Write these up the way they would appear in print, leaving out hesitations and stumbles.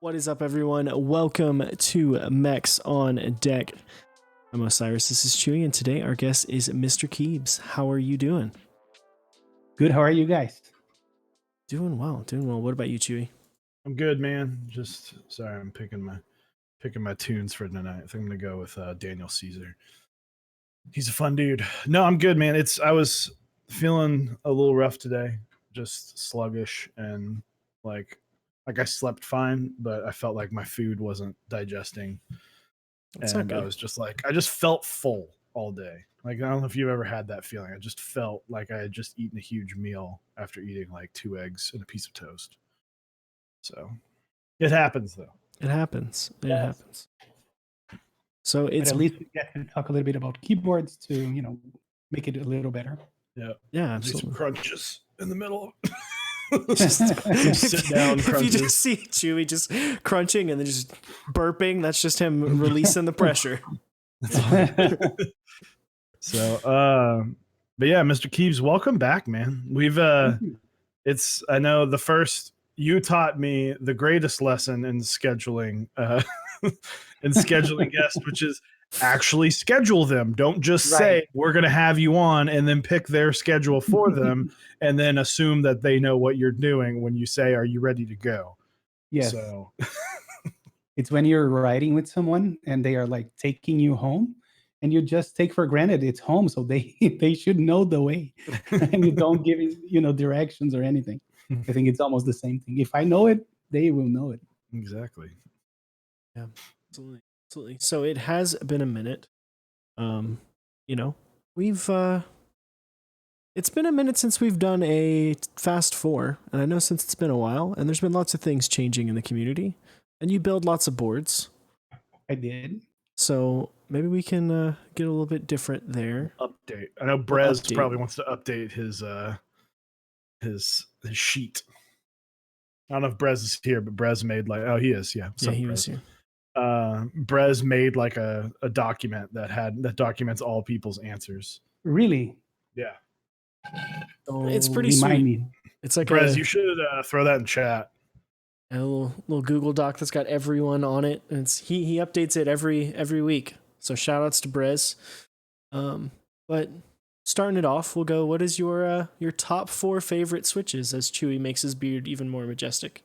What is up, everyone? Welcome to Mechs on Deck. I'm Osiris, this is Chewy, and today our guest is MisterKeebs. How are you doing? Good, how are you guys? Doing well, doing well. What about you, Chewy? I'm good, man. Just sorry, I'm picking my tunes for tonight. I think I'm gonna go with Daniel Caesar. He's a fun dude. No, I'm good, man. I was feeling a little rough today, just sluggish and like I slept fine, but I felt like my food wasn't digesting. That's not And I good. was just like, I just felt full all day. Like, I don't know if you've ever had that feeling. I just felt like I had just eaten a huge meal after eating like 2 eggs and a piece of toast. So it happens though. It happens. It Yes. happens. So But it's at least we get to talk a little bit about keyboards to, make it a little better. Yeah. yeah, Do some absolutely. crunches in the middle. Just, sit down if you crunches. just see Chewy just crunching and then just burping, that's just him releasing the pressure. So, but yeah, Mr. Keebs, welcome back, man. We've I know you taught me the greatest lesson in scheduling guests, which is actually schedule them. Don't just say we're going to have you on and then pick their schedule for them and then assume that they know what you're doing when you say, are you ready to go? Yes. So It's when you're riding with someone and they are like taking you home and you just take for granted it's home. So they should know the way and you don't give directions or anything. I think it's almost the same thing. If I know it, they will know it. Exactly. Yeah, absolutely. Absolutely. So it has been a minute. We've it's been a minute since we've done a Fast Four, and I know since it's been a while, and there's been lots of things changing in the community, and you build lots of boards. I did. So maybe we can get a little bit different there. Update. I know Brez probably wants to update his sheet. I don't know if Brez is here, but Brez made he is. Yeah. He was here. Brez made like a document that documents all people's answers. Really? Yeah. So it's pretty sweet. Me. It's like Brez, you should throw that in chat. A little Google Doc that's got everyone on it. And he updates it every week. So shout outs to Brez. But starting it off, we'll go, what is your top 4 favorite switches as Chewy makes his beard even more majestic?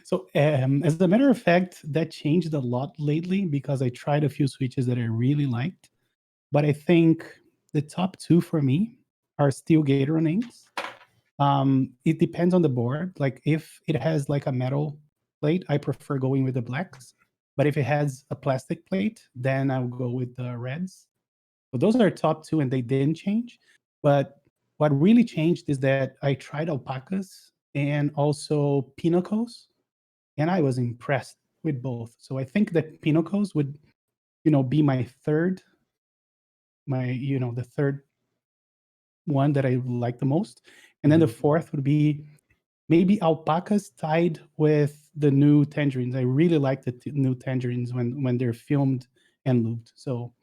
So as a matter of fact, that changed a lot lately because I tried a few switches that I really liked. But I think the top 2 for me are still Gator names. It depends on the board. Like if it has like a metal plate, I prefer going with the blacks. But if it has a plastic plate, then I'll go with the reds. So those are top 2 and they didn't change. But what really changed is that I tried alpacas and also pinocos, and I was impressed with both. So I think that pinocos would, be my third, the third one that I like the most. And then the fourth would be maybe alpacas tied with the new tangerines. I really like the new tangerines when they're filmed and looped. So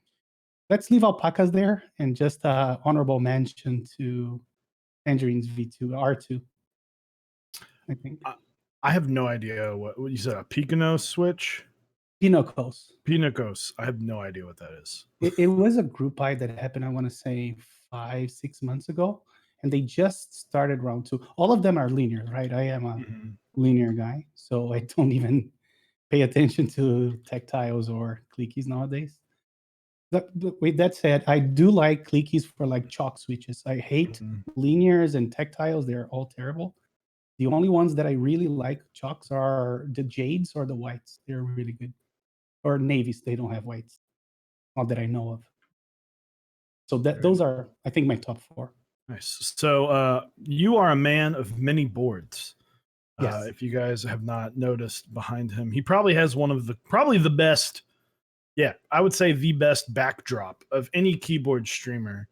let's leave alpacas there and just honorable mention to tangerines V2, R2. I think. I have no idea what you said. A Picanos switch? Pinocos. Pinocos. I have no idea what that is. It was a group buy that happened, I want to say 5-6 months ago. And they just started round 2. All of them are linear, right? I am a linear guy, so I don't even pay attention to tactiles or clickies nowadays. But with that said, I do like clickies for like chalk switches. I hate linears and tactiles. They're all terrible. The only ones that I really like chalks are the jades or the whites. They're really good. Or navies. They don't have whites. Not that I know of. So those are, I think, my top 4. Nice. So you are a man of many boards. Yes. If you guys have not noticed behind him, he probably has probably the best. Yeah, I would say the best backdrop of any keyboard streamer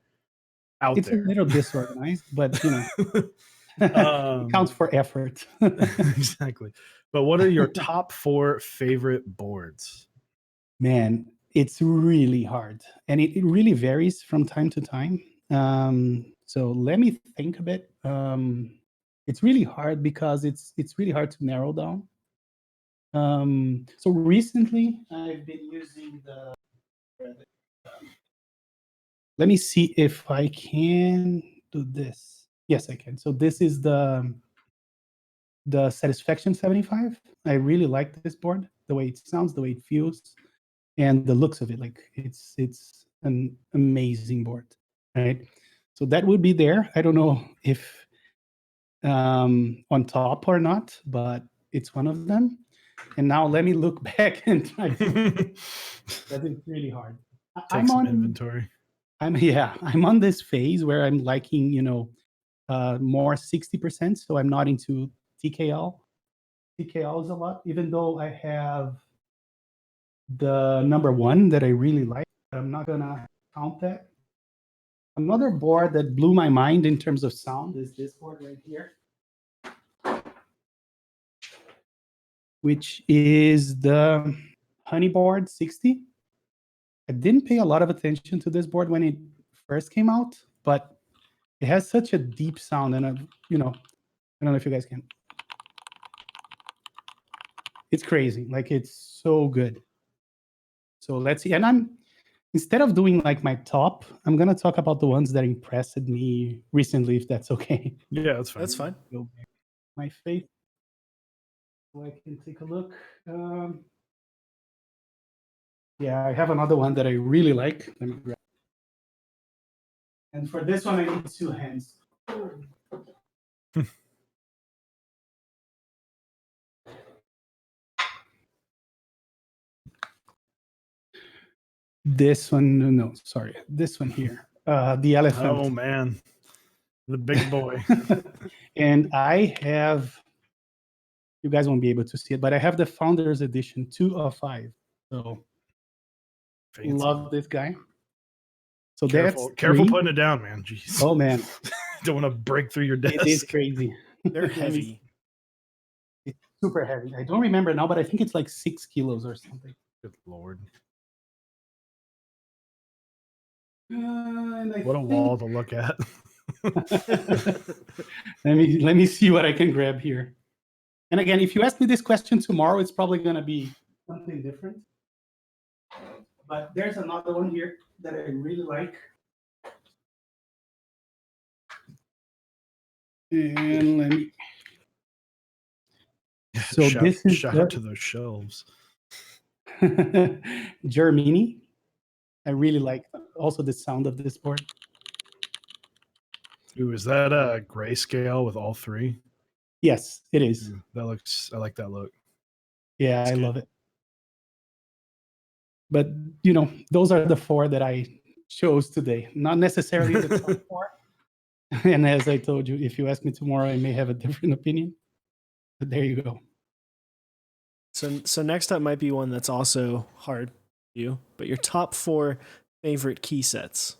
out there. It's a little disorganized, but it counts for effort. Exactly. But what are your top 4 favorite boards? Man, it's really hard. And it really varies from time to time. So let me think a bit. It's really hard because it's really hard to narrow down. So recently I've been using the. Let me see if I can do this. Yes, I can. So this is the Satisfaction 75. I really like this board, the way it sounds, the way it feels, and the looks of it. Like it's an amazing board, right? So that would be there. I don't know if on top or not, but it's one of them. And now let me look back and try to. That is really hard. Take I'm some on inventory. I'm on this phase where I'm liking, more 60%. So I'm not into TKL. TKL is a lot, even though I have the number one that I really like. I'm not gonna count that. Another board that blew my mind in terms of sound is this board right here, which is the Honeyboard 60. I didn't pay a lot of attention to this board when it first came out, but it has such a deep sound, and I don't know if you guys can. It's crazy, like it's so good. So let's see, and instead of doing like my top, I'm gonna talk about the ones that impressed me recently, if that's okay. Yeah, that's fine. That's fine. Go back to my face so I can take a look. Yeah, I have another one that I really like. Let me grab. And for this one, I need two hands. This one, no, sorry, this one here, the elephant. Oh man, the big boy. And I have, you guys won't be able to see it, but I have the Founders Edition 2 of 5. So Fancy. love this guy. So Careful, that's careful three. putting it down, man. Jeez. Oh man, Don't want to break through your desk. it is crazy. They're Let me heavy. It's super heavy. I don't remember now, but I think it's like 6 kilos or something. Good lord. And What a wall to look at. let me see what I can grab here. And again, if you ask me this question tomorrow, it's probably going to be something different. But there's another one here that I really like. And let me. So this is shout out to those shelves. Germini. I really like also the sound of this board. Ooh, is that a grayscale with all three? Yes, it is. Ooh, that looks. I like that look. Yeah, That's I good. love it. But those are the four that I chose today. Not necessarily the top four. And as I told you, if you ask me tomorrow, I may have a different opinion. But there you go. So next up might be one that's also hard for you, but your top 4 favorite key sets.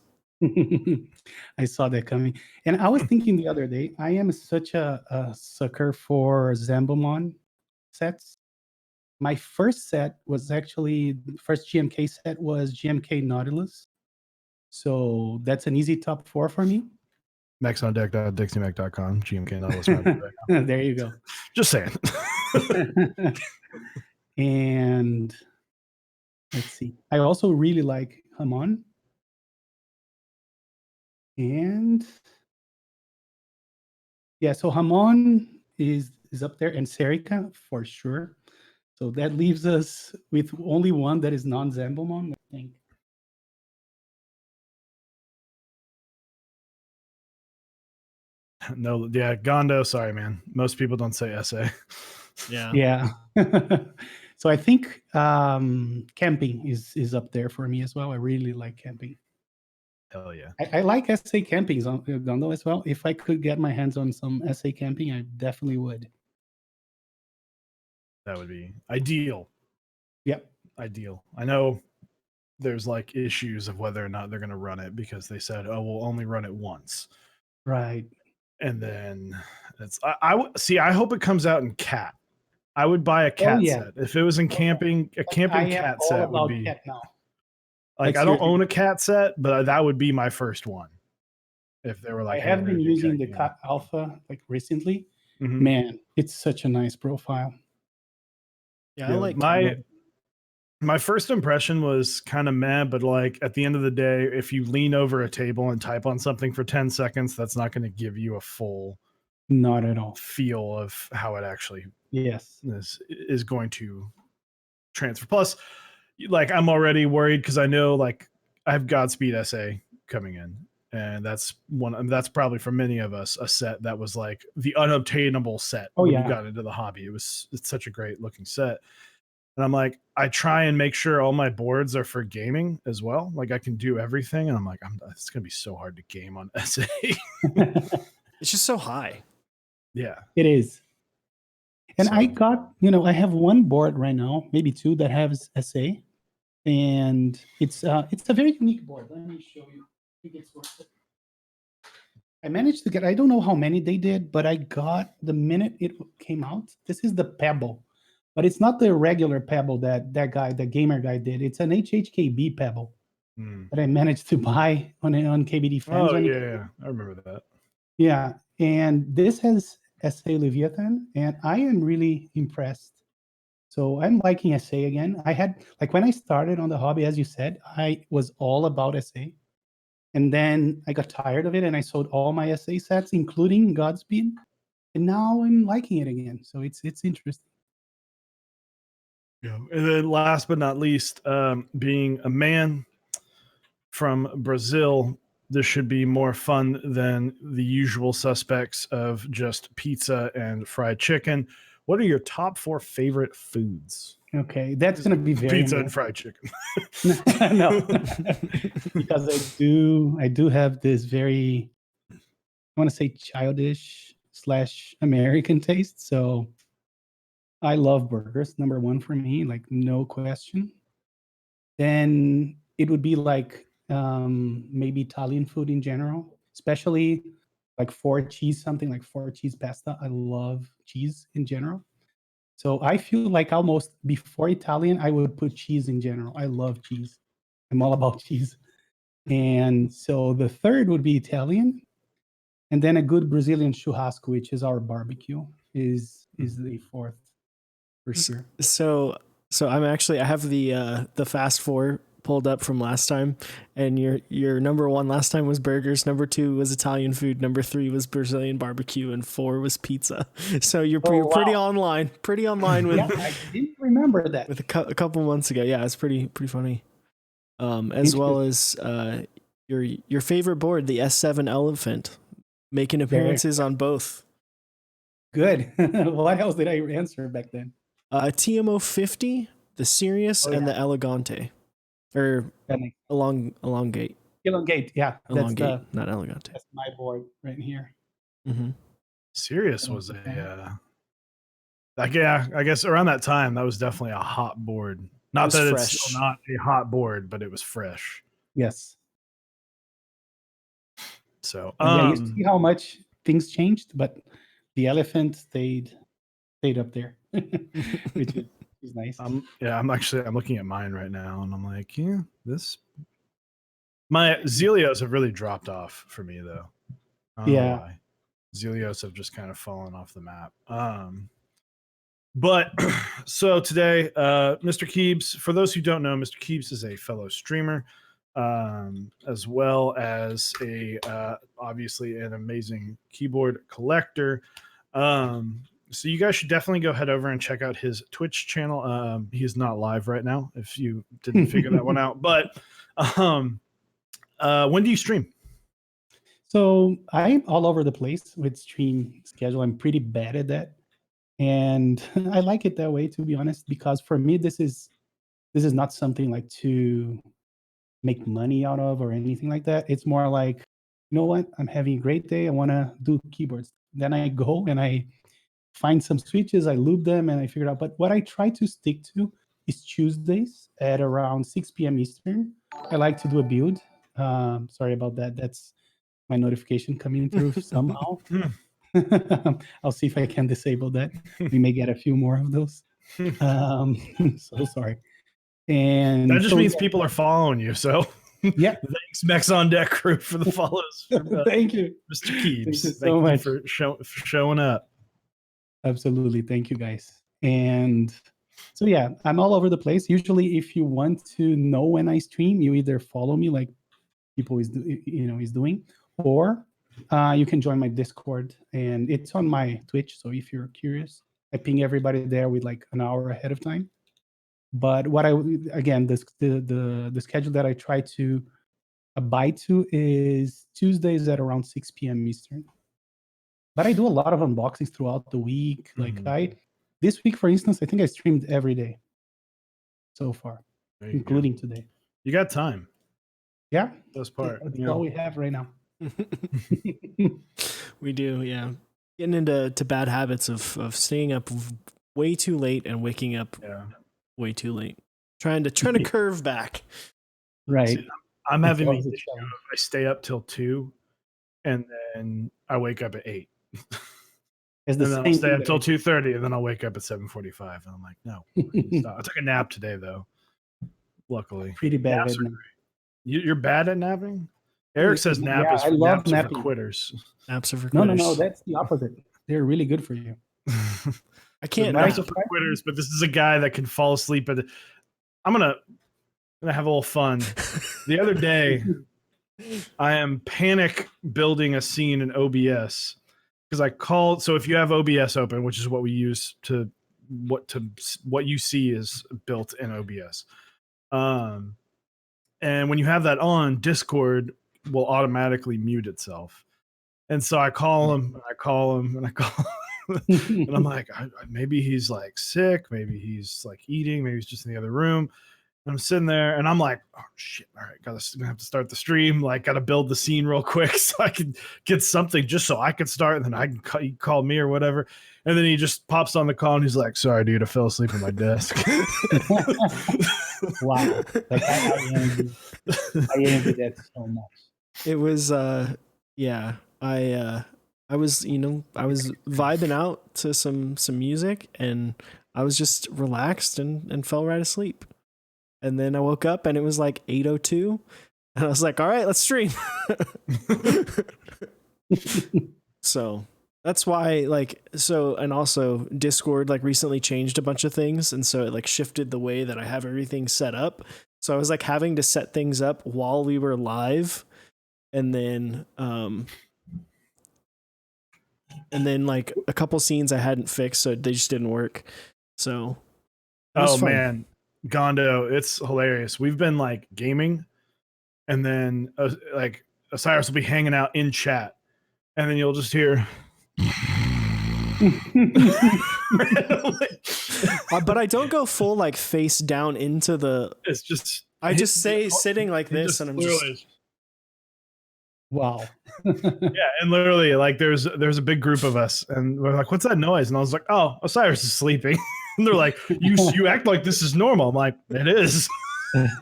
I saw that coming. And I was thinking the other day, I am such a sucker for Zambomon sets. My first set was actually, the first GMK set was GMK Nautilus. So that's an easy top 4 for me. maxondeck.dixiemac.com, GMK Nautilus. There you go. Just saying. And let's see. I also really like Hamon. And yeah, so Hamon is up there, and Serika for sure. So that leaves us with only one that is non-Zambomon, I think. No, yeah, Gondo. Sorry, man. Most people don't say SA. Yeah. Yeah. So I think camping is up there for me as well. I really like camping. Hell yeah. I like SA campings on Gondo as well. If I could get my hands on some SA camping, I definitely would. That would be ideal. Yep. Ideal. I know there's like issues of whether or not they're going to run it because they said, oh, we'll only run it once. Right. And then it's, I hope it comes out in cat. I would buy a cat set. If it was in camping, a camping cat set would be. Cat now. Like, I don't own a cat set, but that would be my first one. If they were like, I have been using the Cat Alpha like recently. Mm-hmm. Man, it's such a nice profile. Yeah, I Yeah, like my first impression was kind of meh, but like at the end of the day, if you lean over a table and type on something for 10 seconds, that's not going to give you a full Not at all. feel of how it actually Yes. is going to transfer. Plus, like I'm already worried because I know like I have Godspeed SA coming in, and that's probably for many of us a set that was like the unobtainable set Oh, when you yeah. got into the hobby. It's such a great looking set. And I'm like, I try and make sure all my boards are for gaming as well. Like I can do everything. And I'm like, it's going to be so hard to game on SA. it's just so high. Yeah. It is. And So- I got, I have one board right now, maybe two that has SA, and it's a very unique board. Let me show you. I think it's worth it. I managed to get, I don't know how many they did, but I got the minute it came out. This is the Pebble, but it's not the regular Pebble that gamer guy did. It's an HHKB Pebble that I managed to buy on KBD Fans. Oh, when it yeah. I remember that. Yeah, and this has SA Leviathan, and I am really impressed. So I'm liking SA again. I had, like, when I started on the hobby, as you said, I was all about SA. And then I got tired of it and I sold all my SA sets, including Godspeed. And now I'm liking it again. So it's interesting. Yeah. And then last but not least, being a man from Brazil, this should be more fun than the usual suspects of just pizza and fried chicken. What are your top 4 favorite foods? Okay, that's going to be very Pizza and fried chicken. no, because I do have this very, I want to say childish / American taste. So I love burgers, number one for me, like no question. Then it would be like maybe Italian food in general, especially like 4 cheese, something like 4 cheese pasta. I love cheese in general. So I feel like almost before Italian, I would put cheese in general. I love cheese. I'm all about cheese. And so the third would be Italian. And then a good Brazilian churrasco, which is our barbecue, is the fourth for sure. So I have the fast 4 pulled up from last time, and your number 1 last time was burgers, number 2 was Italian food, number 3 was Brazilian barbecue, and 4 was pizza. So you're pretty online with Yeah, I didn't remember that. with a couple months ago. Yeah, it's pretty funny. As well as your favorite board, the S7 Elephant, making appearances on both. Good. What else did I answer back then? TMO 50, the Sirius, and the Elegante, or elongate. Elongate, yeah. Elongate, not Elegante. That's my board right here. Mm-hmm. Sirius was I guess around that time that was definitely a hot board. Not that it's still not a hot board, but it was fresh. Yes. So you see how much things changed, but the elephant stayed up there, which is nice. I'm looking at mine right now, and I'm like, my Zelios have really dropped off for me though. I don't know why. Zelios have just kind of fallen off the map. But so today, MisterKeebs, for those who don't know, MisterKeebs is a fellow streamer, as well as obviously an amazing keyboard collector. So you guys should definitely go head over and check out his Twitch channel. He is not live right now, if you didn't figure that one out. But when do you stream? So I'm all over the place with stream schedule. I'm pretty bad at that. And I like it that way, to be honest, because for me, this is not something like to make money out of or anything like that. It's more like, you know what? I'm having a great day. I want to do keyboards. Then I go and I find some switches, I loop them, and I figure it out. But what I try to stick to is Tuesdays at around 6 p.m. Eastern. I like to do a build. Sorry about that. That's my notification coming through somehow. I'll see if I can disable that. We may get a few more of those. So sorry. And that just means people are following you. So yeah, thanks Mex on Deck crew for the follows. Thank you, MisterKeebs. Thank you for showing up. Absolutely, thank you guys. And So yeah, I'm all over the place. Usually, if you want to know when I stream, you either follow me like people is doing, or you can join my Discord, and it's on my Twitch. So if you're curious, I ping everybody there with like an hour ahead of time. But what again, the schedule that I try to abide to is Tuesdays at around 6 p.m. Eastern. But I do a lot of unboxings throughout the week. Like this week, for instance, I think I streamed every day so far, including today. You got time. Yeah, That's part. That's all we have right now. We do, yeah. Getting into bad habits of staying up way too late and waking up way too late. Trying to curve back. Right. See, I'm having the issue of I stay up till 2 and then I wake up at 8. And then I'll stay up till 2:30 and then I'll wake up at 7:45. And I'm like, no. I took a nap today though. Luckily. Pretty bad. You're bad at napping? Eric says nap is naps are for quitters. Naps are for quitters. No, that's the opposite. They're really good for you. I can't naps are for quitters, but this is a guy that can fall asleep at I'm gonna have a little fun. The other day, I am panic building a scene in OBS because I called. So if you have OBS open, which is what we use what you see is built in OBS. And when you have that on, Discord will automatically mute itself. And so I call him, and I call him, and I call him. And I'm like, maybe he's like sick, maybe he's like eating, maybe he's just in the other room. And I'm sitting there, and I'm like, oh shit! All right, gonna have to start the stream. Like, gotta build the scene real quick so I can get something just so I can start, and then I can call me or whatever. And then he just pops on the call, and he's like, "Sorry, dude, I fell asleep at my desk." Wow, like I envy that so much. It was, yeah. I was vibing out to some music, and I was just relaxed and fell right asleep. And then I woke up and it was like 8:02, and I was like, all right, let's stream. So that's why, and also Discord recently changed a bunch of things, and so it shifted the way that I have everything set up. So I was having to set things up while we were live, and then a couple scenes I hadn't fixed, so they just didn't work. So man, Gondo, it's hilarious. We've been gaming, and then Osiris will be hanging out in chat, and then you'll just hear but I don't go full face down into the. It's just I just say sitting like this, and I'm just. Wow. Yeah, and literally there's a big group of us, and we're like, what's that noise? And I was like, oh, Osiris is sleeping. And they're like, you act like this is normal. I'm like, it is.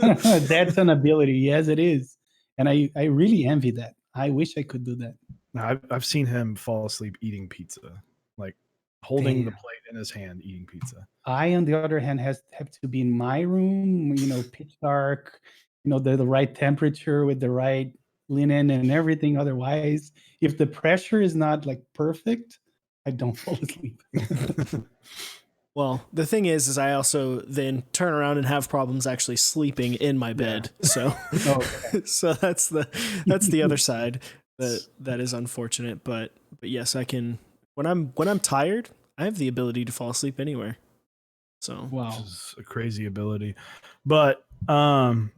That's an ability. Yes, it is. And I really envy that. I wish I could do that. I've seen him fall asleep eating pizza, holding the plate in his hand, eating pizza. I, on the other hand, have to be in my room, pitch dark, the right temperature with the right linen and everything. Otherwise, if the pressure is not perfect, I don't fall asleep. Well, the thing is I also then turn around and have problems actually sleeping in my bed. Yeah. So, so that's the other side that is unfortunate. But yes, I can when I'm tired, I have the ability to fall asleep anywhere. So wow, this is a crazy ability. But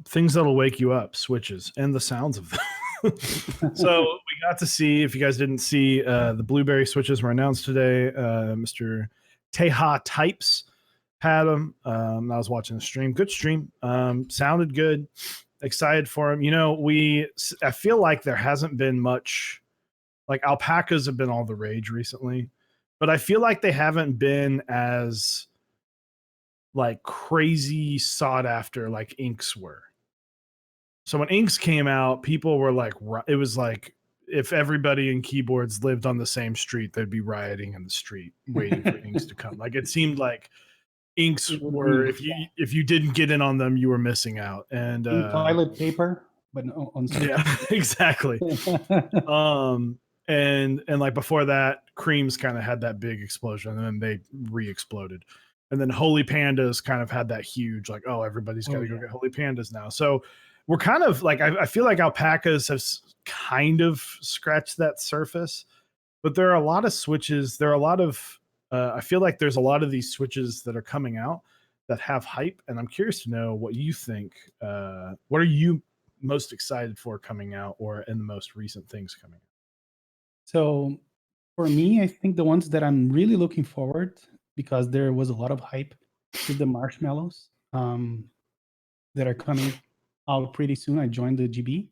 things that'll wake you up, switches, and the sounds of them. So we got to see, if you guys didn't see, the blueberry switches were announced today. Mr. Teha Types had them. I was watching the stream. Good stream. Sounded good. Excited for him. I feel like there hasn't been much. Alpacas have been all the rage recently, but I feel like they haven't been as crazy sought after like inks were. So when inks came out, people were it was if everybody in keyboards lived on the same street, they'd be rioting in the street waiting for inks to come. It seemed like inks were, if you didn't get in on them, you were missing out. And toilet paper, but on yeah, exactly. And before that, creams kind of had that big explosion, and then they re-exploded. And then Holy Pandas kind of had that huge, like, oh, everybody's got to go get Holy Pandas now. So we're kind of like, I feel like alpacas have kind of scratched that surface, but there are a lot of switches. There are a lot of, I feel like there's a lot of these switches that are coming out that have hype. And I'm curious to know what you think. What are you most excited for coming out, or in the most recent things coming out? So for me, I think the ones that I'm really looking forward, because there was a lot of hype, is the marshmallows that are coming out pretty soon. I joined the GB.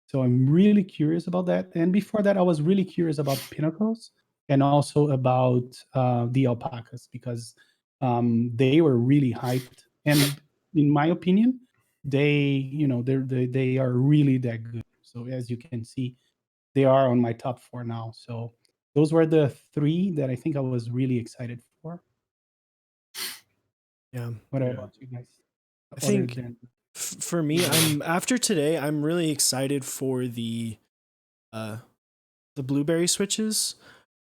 So I'm really curious about that. And before that, I was really curious about pinnacles and also about the alpacas, because they were really hyped. And in my opinion, they are really that good. So as you can see, they are on my top 4 now. So those were the 3 that I think I was really excited for. Yeah. What Yeah. about you guys? I think for me, after today, I'm really excited for the blueberry switches.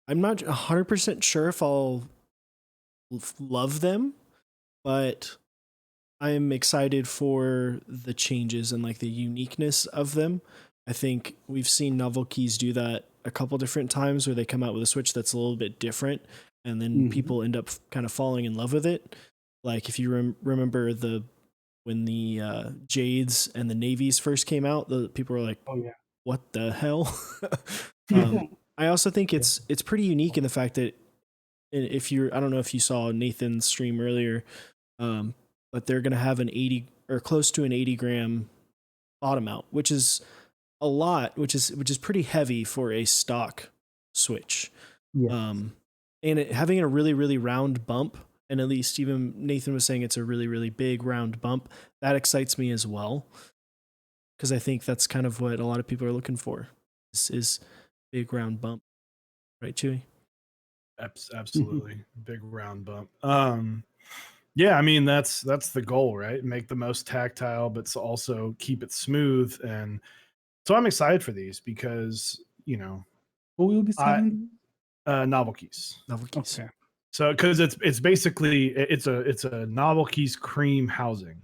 I'm not 100% sure if I'll love them, but I'm excited for the changes and like the uniqueness of them. I think we've seen Novel Keys do that a couple different times where they come out with a switch that's a little bit different, and then people end up kind of falling in love with it. Like if you remember when the Jades and the Navies first came out, the people were like, oh yeah, what the hell? I also think it's pretty unique in the fact that I don't know if you saw Nathan's stream earlier, but they're going to have an 80 or close to an 80 gram bottom out, which is a lot, which is pretty heavy for a stock switch. Yes. And having a really, really round bump, and at least even Nathan was saying it's a really, really big round bump, that excites me as well. Because I think that's kind of what a lot of people are looking for, is big round bump. Right, Chewy? Absolutely. Big round bump. Yeah, I mean that's the goal, right? Make the most tactile, but also keep it smooth. And so I'm excited for these because, you know, Who will be selling? Novel Keys. Novel Keys. Okay. So because it's basically it's a Novel Keys cream housing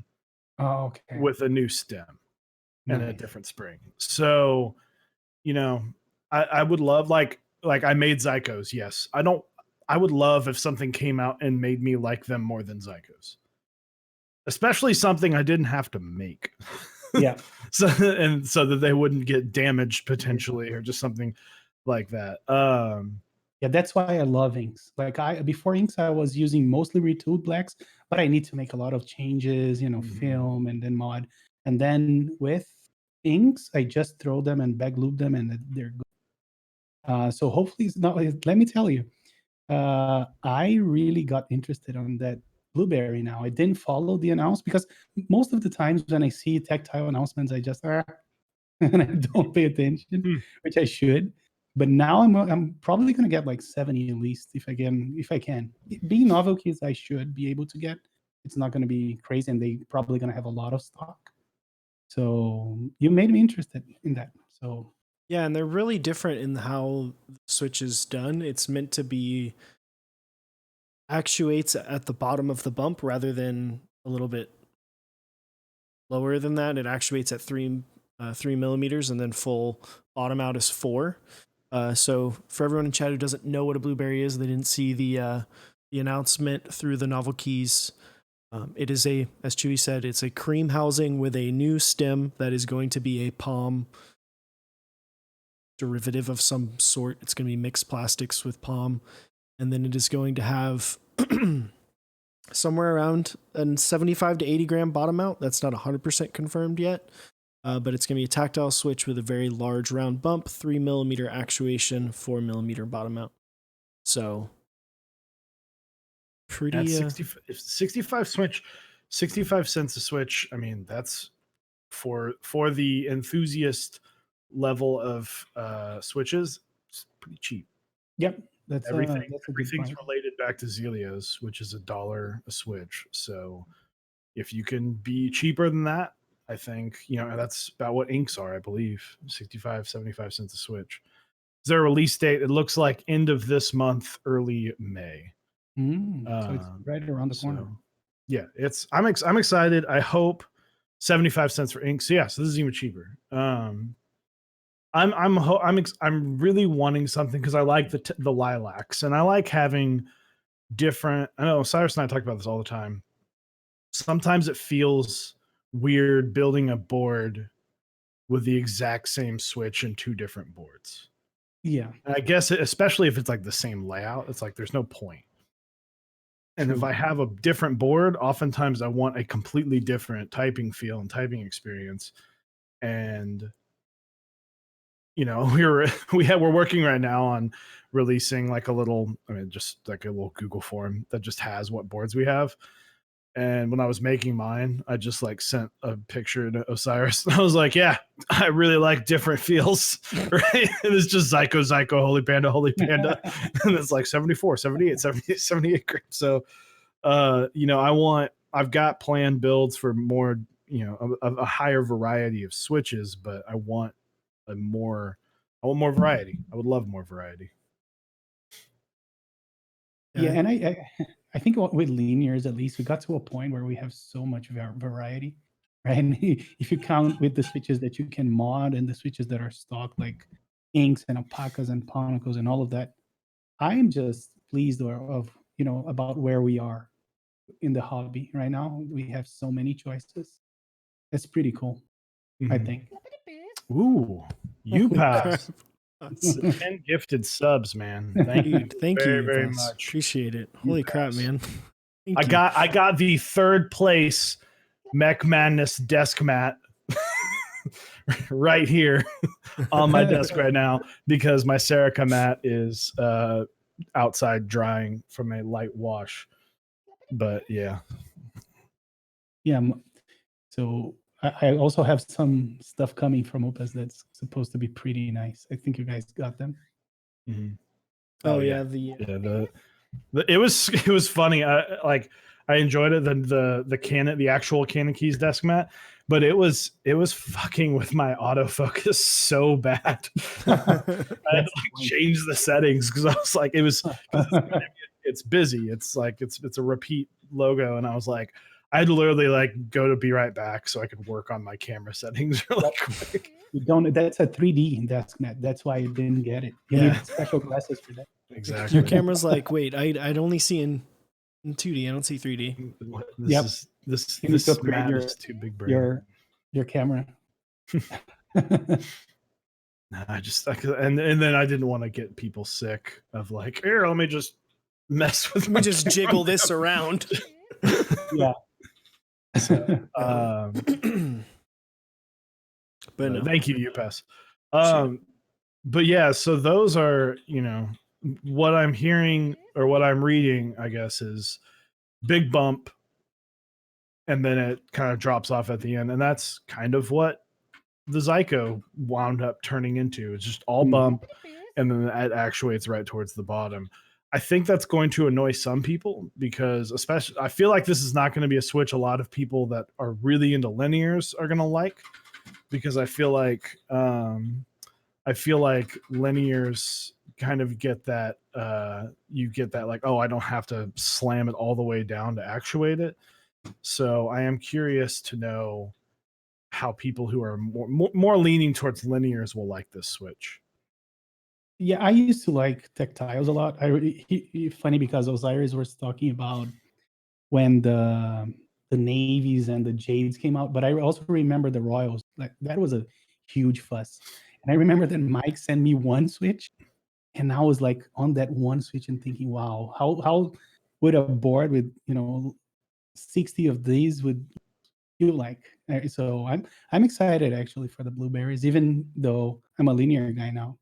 Oh, okay. with a new stem and a Nice. different spring. So, you know, I would love like I made Zycos. Yes. I would love if something came out and made me like them more than Zycos. Especially something I didn't have to make. Yeah. so that they wouldn't get damaged potentially, or just something like that. Yeah, that's why I love inks. Like before inks, I was using mostly retooled blacks, but I need to make a lot of changes, film and then mod. And then with inks, I just throw them and bag loop them, and they're good. So hopefully it's not. Let me tell you, I really got interested on that blueberry now. I didn't follow the announce because most of the times when I see tactile announcements, I just and I don't pay attention, which I should. But now I'm probably gonna get like 70 at least if I can. Being Novel Keys, I should be able to get. It's not gonna be crazy, and they probably gonna have a lot of stock. So you made me interested in that. So yeah, and they're really different in how the switch is done. It's meant to be actuates at the bottom of the bump rather than a little bit lower than that. It actuates at 3 millimeters, and then full bottom out is 4. So for everyone in chat who doesn't know what a blueberry is, they didn't see the announcement through the Novel Keys. It is as Chewy said, it's a cream housing with a new stem that is going to be a palm derivative of some sort. It's going to be mixed plastics with palm, and then it is going to have somewhere around a 75 to 80 gram bottom out. That's not 100% confirmed yet. But it's going to be a tactile switch with a very large round bump, 3 millimeter actuation, 4 millimeter bottom out. So pretty 65 switch, 65 cents a switch. I mean, that's for the enthusiast level of switches, it's pretty cheap. yep, that's a good Everything's point. related back to Zelios, which is $1 a switch. So if you can be cheaper than that, I think, that's about what inks are, I believe. 65, 75 cents a switch. Is there a release date? It looks like end of this month, early May. So it's right around the corner. Yeah, I'm excited. I hope 75 cents for ink. So yeah, so this is even cheaper. I'm really wanting something because I like the lilacs and I like having different. I know Cyrus and I talk about this all the time. Sometimes it feels weird building a board with the exact same switch and two different boards. Yeah. And I guess especially if it's like the same layout, it's like there's no point. And if I have a different board, oftentimes I want a completely different typing feel and typing experience. And we're working right now on releasing like just like a little Google form that just has what boards we have. And when I was making mine, I just like sent a picture to Osiris. And I was like, yeah, I really like different feels, right? And it's just Zyko, Holy Panda. And it's like 74, 78, 78 grams. So, I've got planned builds for more, a higher variety of switches, but I want more variety. I would love more variety. Yeah, and I think with linears, at least, we got to a point where we have so much variety, right? And if you count with the switches that you can mod and the switches that are stock, like inks and alpacas and panicos and all of that, I am just pleased about where we are in the hobby right now. We have so many choices. It's pretty cool, I think. Ooh, you pass. 10 gifted subs, man. Thank you. Thank you very much. Appreciate it. Holy crap, man. I got the third place Mech Madness desk mat right here on my desk right now because my Serica mat is outside drying from a light wash. But yeah. Yeah. So I also have some stuff coming from Opus that's supposed to be pretty nice. I think you guys got them. Mm-hmm. Oh yeah, it was funny. I enjoyed it. The actual Canon Keys desk mat, but it was fucking with my autofocus so bad. I had to change the settings because I was like, it's busy. It's like it's a repeat logo, and I was like, I had to literally go to be right back so I could work on my camera settings really quick. You don't. That's a 3D desk mat. That's why you didn't get it. You need special glasses for that. Exactly. Your camera's like, wait, I'd only see in 2D. I don't see 3D. This mat is too big brain. Your camera. And then I didn't want to get people sick of like, here, let me just mess with. Let me just jiggle this around. Yeah. So, but no. Thank you, UPass. But yeah, so those are, what I'm hearing or what I'm reading, I guess, is big bump, and then it kind of drops off at the end, and that's kind of what the Zyko wound up turning into. It's just all bump, and then it actuates right towards the bottom. I think that's going to annoy some people because especially I feel like this is not going to be a switch a lot of people that are really into linears are going to like, because I feel like linears kind of get that you get that like, oh, I don't have to slam it all the way down to actuate it. So I am curious to know how people who are more leaning towards linears will like this switch. Yeah, I used to like tactiles a lot. Funny because Osiris was talking about when the navies and the jades came out, but I also remember the royals. Like that was a huge fuss. And I remember that Mike sent me one switch, and I was like on that one switch and thinking, wow, how would a board with 60 of these would you like? So I'm excited actually for the blueberries, even though I'm a linear guy now.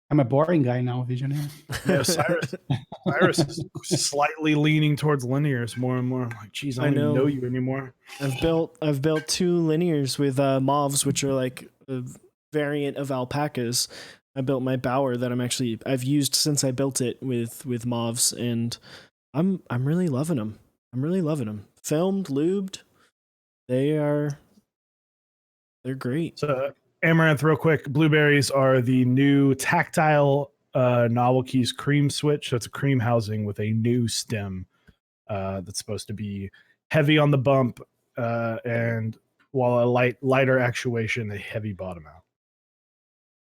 I'm a boring guy now, Visionary. Yeah, Cyrus is slightly leaning towards linears more and more. I'm like, geez, I don't even know you anymore. I've built 2 linears with mauves, which are like a variant of alpacas. I built my bower that I've used since I built it with mauves, and I'm really loving them. Filmed, lubed, they're great. So Amaranth, real quick, blueberries are the new tactile Novel Keys cream switch. That's a cream housing with a new stem that's supposed to be heavy on the bump and while a lighter actuation, a heavy bottom out.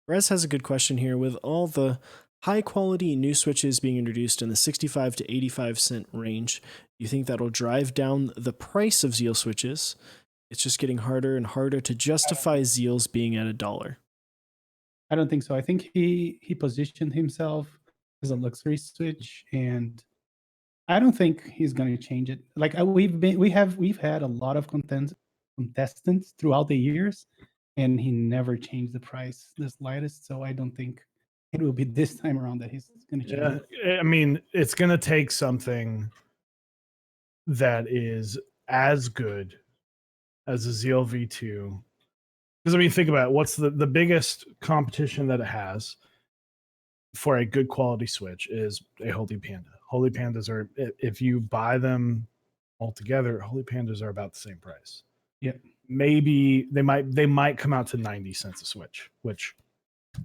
Rez has a good question here. With all the high quality new switches being introduced in the 65 to 85 cent range, do you think that'll drive down the price of Zeal switches? It's just getting harder and harder to justify Zeals being at $1. I don't think so. I think he positioned himself as a luxury switch, and I don't think he's going to change it. Like we've had a lot of contestants throughout the years, and he never changed the price the slightest. So I don't think it will be this time around that he's going to change it. I mean, it's going to take something that is as good as a Zeal V2. Because I mean, think about it. What's the biggest competition that it has for a good quality switch is a Holy Panda. Holy Pandas are, if you buy them all together, Holy Pandas are about the same price. Yeah. Maybe they might come out to 90 cents a switch, which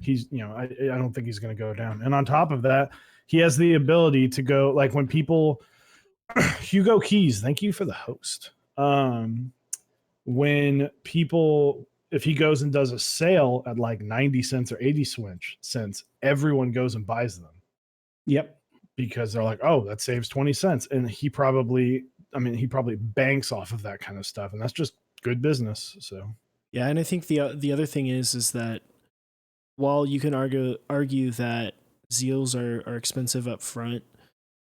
he's, I don't think he's going to go down. And on top of that, he has the ability to go, like when people, Hugo Keys, thank you for the host. When people, if he goes and does a sale at like 90 cents or 80 cents, everyone goes and buys them. Yep. Because they're like, oh, that saves 20 cents. And he probably banks off of that kind of stuff. And that's just good business. So, yeah. And I think the other thing is that while you can argue that Zeals are expensive up front,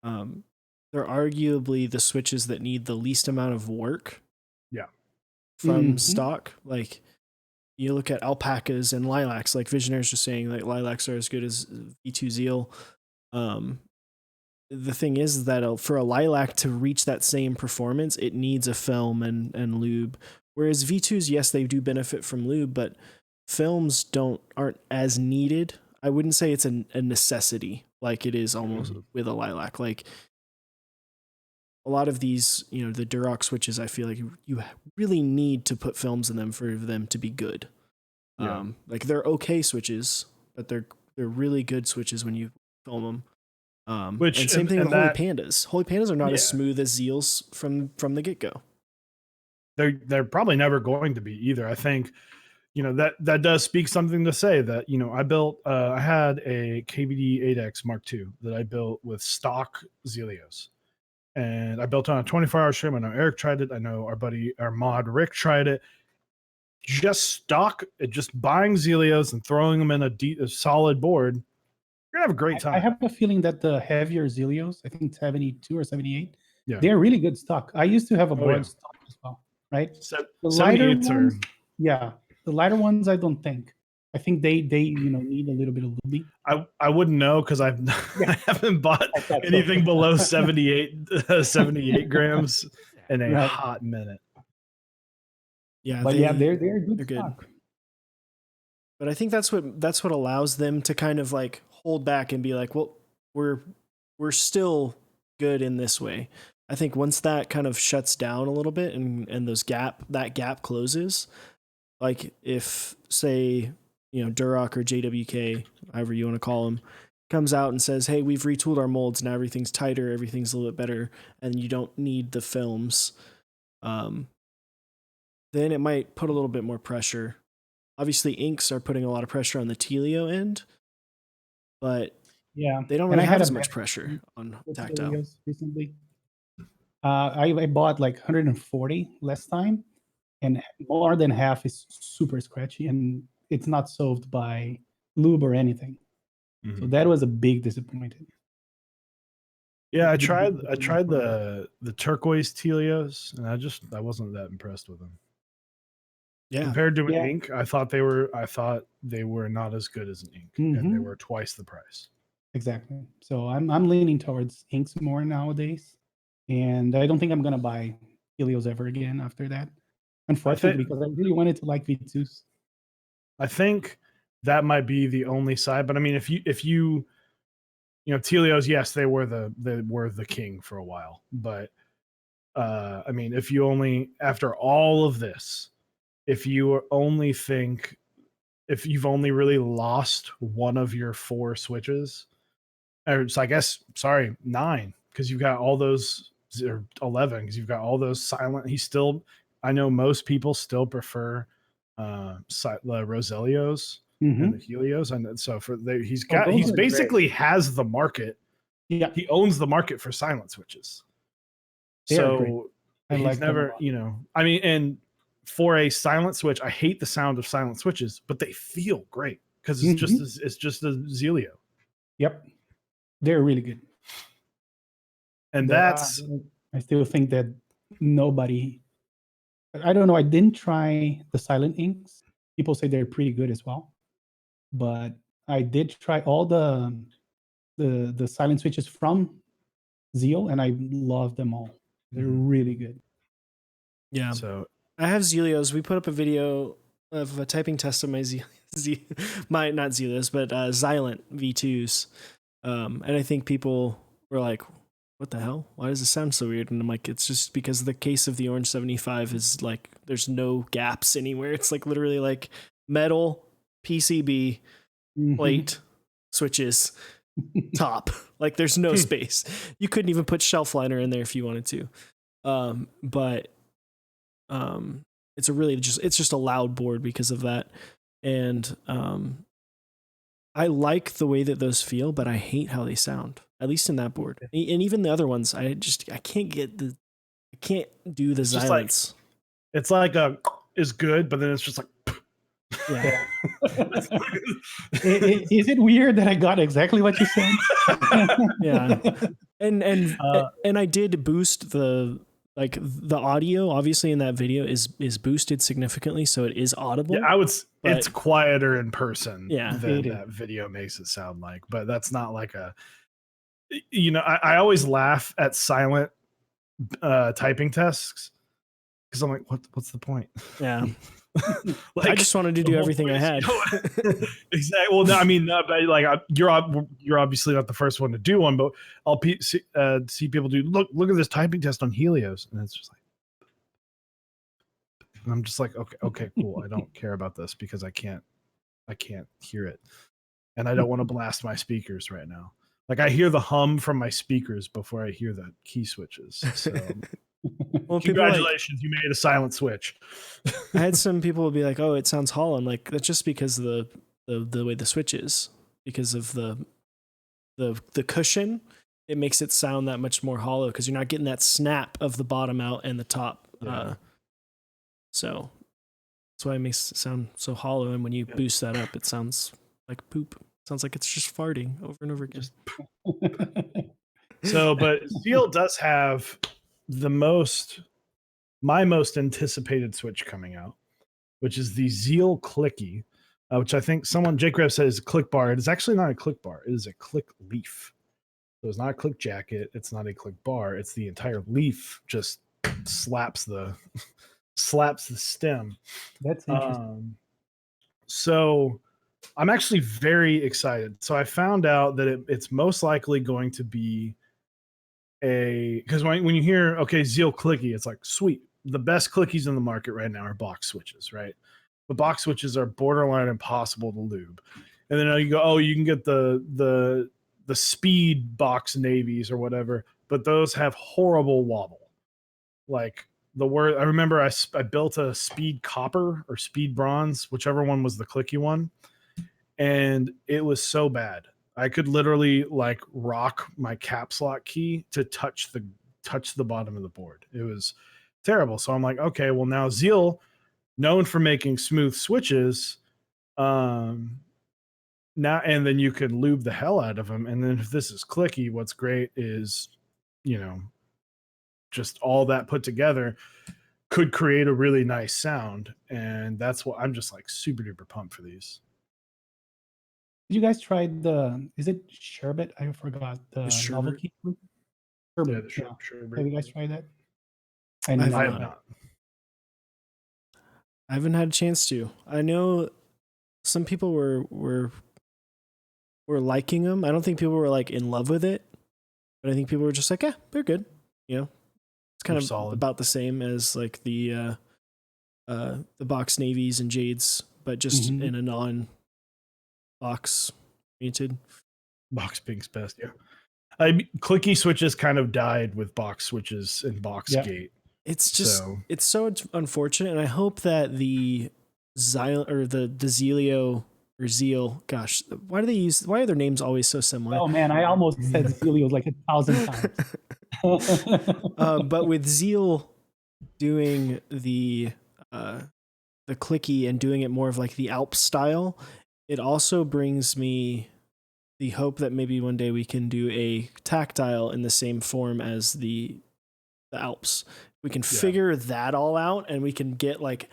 they're arguably the switches that need the least amount of work. Yeah. From stock. Like you look at alpacas and lilacs, like Visionaries just saying like lilacs are as good as V2 Zeal. The thing is that for a lilac to reach that same performance, it needs a film and lube. Whereas V2s, yes, they do benefit from lube, but films aren't as needed. I wouldn't say it's a necessity like it is almost with a lilac. Like a lot of these, the Duroc switches, I feel like you really need to put films in them for them to be good. Yeah. Like they're okay switches, but they're really good switches when you film them. And same thing with Holy Pandas. Holy Pandas are not as smooth as Zeals from the get-go. They're probably never going to be either. I think, that does speak something to say that, I had a KVD 8X Mark II that I built with stock Zelios. And I built on a 24-hour stream. I know Eric tried it. I know our mod Rick tried it. Just stock, just buying Zelios and throwing them in a solid board. You're gonna have a great time. I have a feeling that the heavier Zelios, I think 72 or 78, yeah, they're really good stock. I used to have a board stock as well, right? The lighter ones, the lighter ones, I don't think. I think they need a little bit of lubing. I wouldn't know because I haven't bought anything below 78 grams in a hot minute. Yeah, but they're good stock. But I think that's what allows them to kind of like hold back and be like, well, we're still good in this way. I think once that kind of shuts down a little bit and that gap closes, like if say, Duroc or JWK, however you want to call them, comes out and says, hey, we've retooled our molds, now everything's tighter, everything's a little bit better, and you don't need the films, then it might put a little bit more pressure. Obviously, inks are putting a lot of pressure on the Telio end, but they don't really have as much pressure on tactile. Recently, I bought like 140 last time, and more than half is super scratchy, and it's not solved by lube or anything. So that was a big disappointment. Yeah, I tried the turquoise Telios, and I wasn't that impressed with them. Yeah. Compared to an ink, I thought they were not as good as an ink, and they were twice the price. Exactly. So I'm leaning towards inks more nowadays, and I don't think I'm gonna buy Helios ever again after that. Unfortunately, because I really wanted to like V2s. I think that might be the only side, but I mean, if you Telios, yes, they were the king for a while, but I mean, if you only after all of this, if you only think if you've only really lost one of your 4 switches, or so I guess, sorry, 9, because you've got all those, or 11, because you've got all those silent. I know most people still prefer the Roselios and the Helios, and so he's basically has the market. Yeah, He owns the market for silent switches. So he's never, I mean, and for a silent switch, I hate the sound of silent switches, but they feel great because it's just a Zelio. Yep, they're really good. And I still think that nobody. I don't know. I didn't try the silent inks. People say they're pretty good as well, but I did try all the silent switches from Zeal, and I love them all. They're really good. Yeah. So I have Zelios. We put up a video of a typing test of my my not Zelios, but Xylent V2s. And I think people were like, what the hell? Why does it sound so weird? And I'm like, it's just because the case of the Orange 75 is like, there's no gaps anywhere. It's like literally like metal, PCB, plate, switches, top. Like there's no space. You couldn't even put shelf liner in there if you wanted to. But it's just a loud board because of that. And I like the way that those feel, but I hate how they sound, at least in that board. And even the other ones, I can't do the silence. It's like is good, but then it's just like, yeah. Is it weird that I got exactly what you said? Yeah. And I did boost the audio, obviously in that video is boosted significantly, so it is audible. Yeah, it's quieter in person than that video makes it sound like, but that's not like I always laugh at silent typing tests because I'm like, what's the point? Yeah. I just wanted to do everything I had. Exactly. Well, no, I mean, but like you're obviously not the first one to do one, but I'll see people do. Look at this typing test on Helios, and it's just like, and I'm just like, okay, cool. I don't care about this because I can't hear it, and I don't want to blast my speakers right now. Like I hear the hum from my speakers before I hear the key switches. So. Well, congratulations, you made a silent switch. I had some people be like, "Oh, it sounds hollow." I'm like, that's just because of the way the switch is, because of the cushion. It makes it sound that much more hollow because you're not getting that snap of the bottom out and the top. Yeah. So that's why it makes it sound so hollow. And when you boost that up, it sounds like poop. It sounds like it's just farting over and over again. So, but Zeal does have my most anticipated switch coming out, which is the Zeal Clicky, which I think Jake Rev said is a click bar. It is actually not a click bar. It is a click leaf. So it's not a click jacket. It's not a click bar. It's the entire leaf just slaps the stem. That's interesting. So I'm actually very excited. So I found out that it's most likely going to be because when you hear Zeal Clicky, it's like sweet. The best clickies in the market right now are box switches, right? But box switches are borderline impossible to lube. And then you go, you can get the speed box navies or whatever, but those have horrible wobble. Like I remember I built a speed copper or speed bronze, whichever one was the clicky one, and it was so bad. I could literally like rock my caps lock key to touch the bottom of the board. It was terrible. So I'm like, okay, well now Zeal, known for making smooth switches, now and then you could lube the hell out of them. And then if this is clicky, what's great is, just all that put together could create a really nice sound. And that's what I'm just like super duper pumped for these. Did you guys try is it sherbet? I forgot the novelty. Sherbet. Yeah, the sherbet. Have you guys tried that? I have not. I haven't had a chance to. I know some people were liking them. I don't think people were like in love with it, but I think people were just like, yeah, they're good. It's kind of solid. About the same as like the box navies and jades but just Mhm. in a non-box oriented. Box pink's best. Yeah. Clicky switches kind of died with box switches and box Yeah. gate. It's just So it's so unfortunate, and I hope that the Zelio or Zeal, gosh, why are their names always so similar? Oh man, I almost said Zelio like 1,000 times. But with Zeal doing the clicky and doing it more of like the Alp style, it also brings me the hope that maybe one day we can do a tactile in the same form as the Alps. We can figure that all out, and we can get like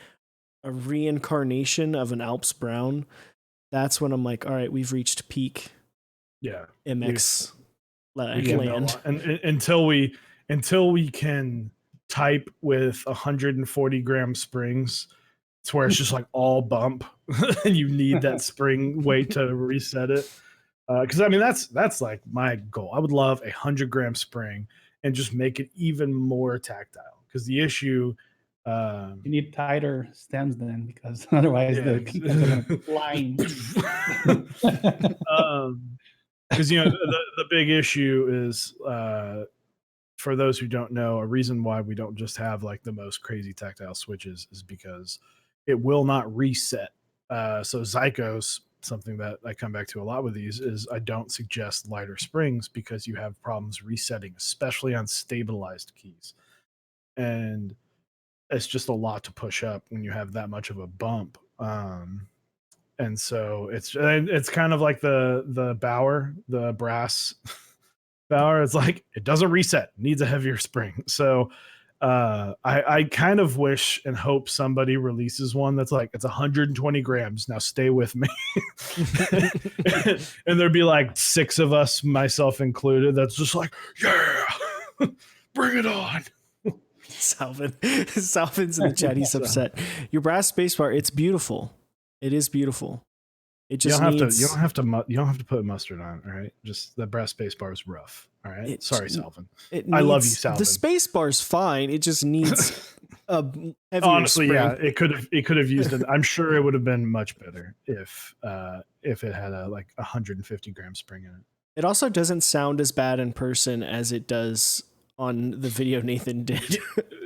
a reincarnation of an Alps Brown. That's when I'm like, all right, we've reached peak MX land. And until we can type with 140 gram springs, it's where it's just like all bump, and you need that spring weight to reset it. Because I mean that's like my goal. I would love 100-gram spring and just make it even more tactile. Because the issue, You need tighter stems then, because otherwise the kickers are going to be flying. Because the big issue is, for those who don't know, a reason why we don't just have like the most crazy tactile switches is because it will not reset. So Zycos, something that I come back to a lot with these, is I don't suggest lighter springs because you have problems resetting, especially on stabilized keys. And it's just a lot to push up when you have that much of a bump. And so it's kind of like the Bauer, the brass Bauer. It's like it doesn't reset, needs a heavier spring. So I kind of wish and hope somebody releases one that's like, it's 120 grams. Now stay with me. And there'd be like 6 of us, myself included, that's just like, yeah, bring it on. Salvin's in the chat. He's upset. Your brass spacebar, it's beautiful. It is beautiful. It just you don't have to put mustard on. All right, just the brass spacebar is rough. All right, sorry, Salvin. I love you, Salvin. The spacebar's fine. It just needs a heavier honestly spring. Yeah, it could have used it. I'm sure it would have been much better if it had a like 150 gram spring in it. It also doesn't sound as bad in person as it does on the video Nathan did.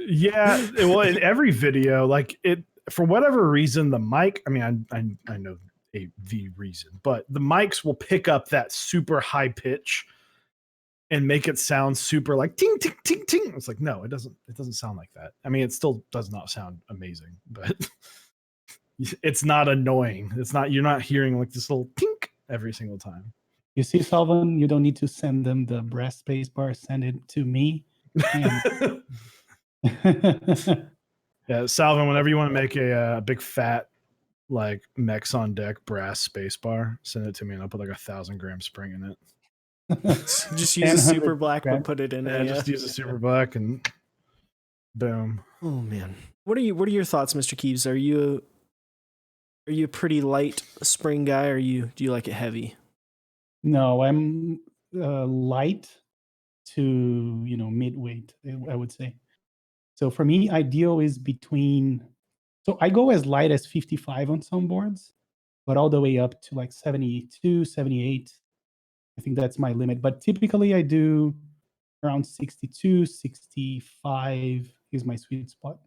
Yeah, well, in every video, like it, for whatever reason, the mic, I mean, I know the reason, but the mics will pick up that super high pitch and make it sound super like ting ting ting ting. It's like, no, it doesn't sound like that. I mean, it still does not sound amazing, but it's not annoying. You're not hearing like this little tink every single time. You see, Salvin, you don't need to send them the brass space bar. Send it to me. And yeah, Salvin, whenever you want to make a big fat like Mex on deck brass space bar, send it to me and I'll put like 1,000 gram spring in it. Just use a super black, but put it in. Just use a super black and boom. Oh man, what are your thoughts, Mr. Keebs? Are you a pretty light spring guy, or do you like it heavy? No, I'm light to mid-weight, I would say. So for me, ideal is between. So I go as light as 55 on some boards, but all the way up to like 72, 78. I think that's my limit. But typically I do around 62, 65 is my sweet spot.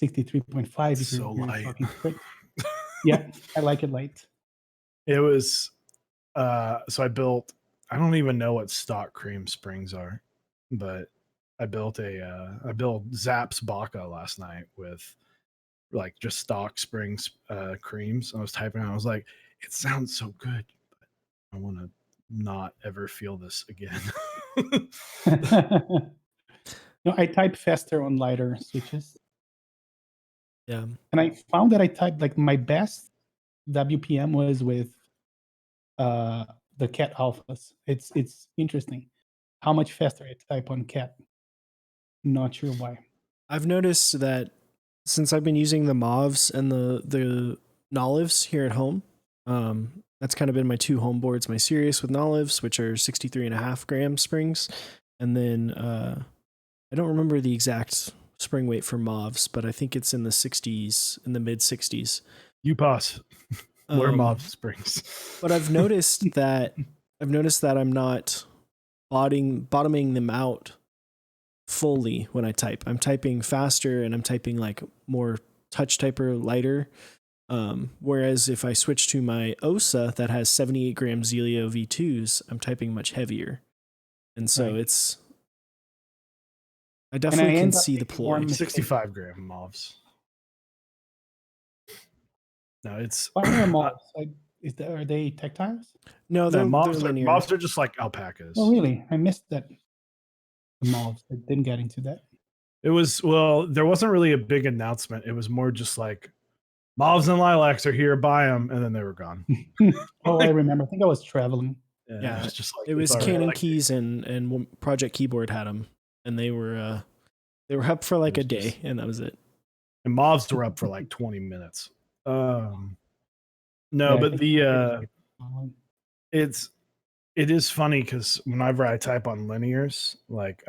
63.5 if So you're light. talking strict. Yeah, I like it light. It was so I built, I don't even know what stock cream springs are, but I built Zapp's Baca last night with like just stock springs creams. I was typing and I was like, it sounds so good, but I want to not ever feel this again. No, I type faster on lighter switches. Yeah. And I found that I typed like my best WPM was with the cat alphas. It's interesting how much faster I type on cat. Not sure why. I've noticed that since I've been using the Mauves and the Nolives here at home, that's kind of been my 2 home boards, my Sirius with Nolives, which are 63.5 gram springs. And then I don't remember the exact spring weight for Mavs, but I think it's in the 60s, in the mid 60s. UPass. Where Um, Mob Springs. But I've noticed that I'm not bottoming them out fully when I type. I'm typing faster and I'm typing like more touch typer lighter. Whereas if I switch to my OSA that has 78 gram Zelio V2s, I'm typing much heavier. And so Right. I definitely can end up see the making more ploy. mistakes. 65 gram Mobs. No, it's Why are mobs? Like, are they tactiles? No, no, they're linear. Mobs are just like alpacas. Oh, really? I missed that. The mobs. I didn't get into that. It was, well, there wasn't really a big announcement. It was more just like, Mobs and Lilacs are here, buy them, and then they were gone. Oh, I remember. I think I was traveling. Yeah, it was just like, it was it's already Canon like- Keys and Project Keyboard had them, and they were up for like It a was day, just- and that was it. And Mobs were up for like 20 minutes. No, Yeah, I but think the it's it is funny because whenever I type on linears, like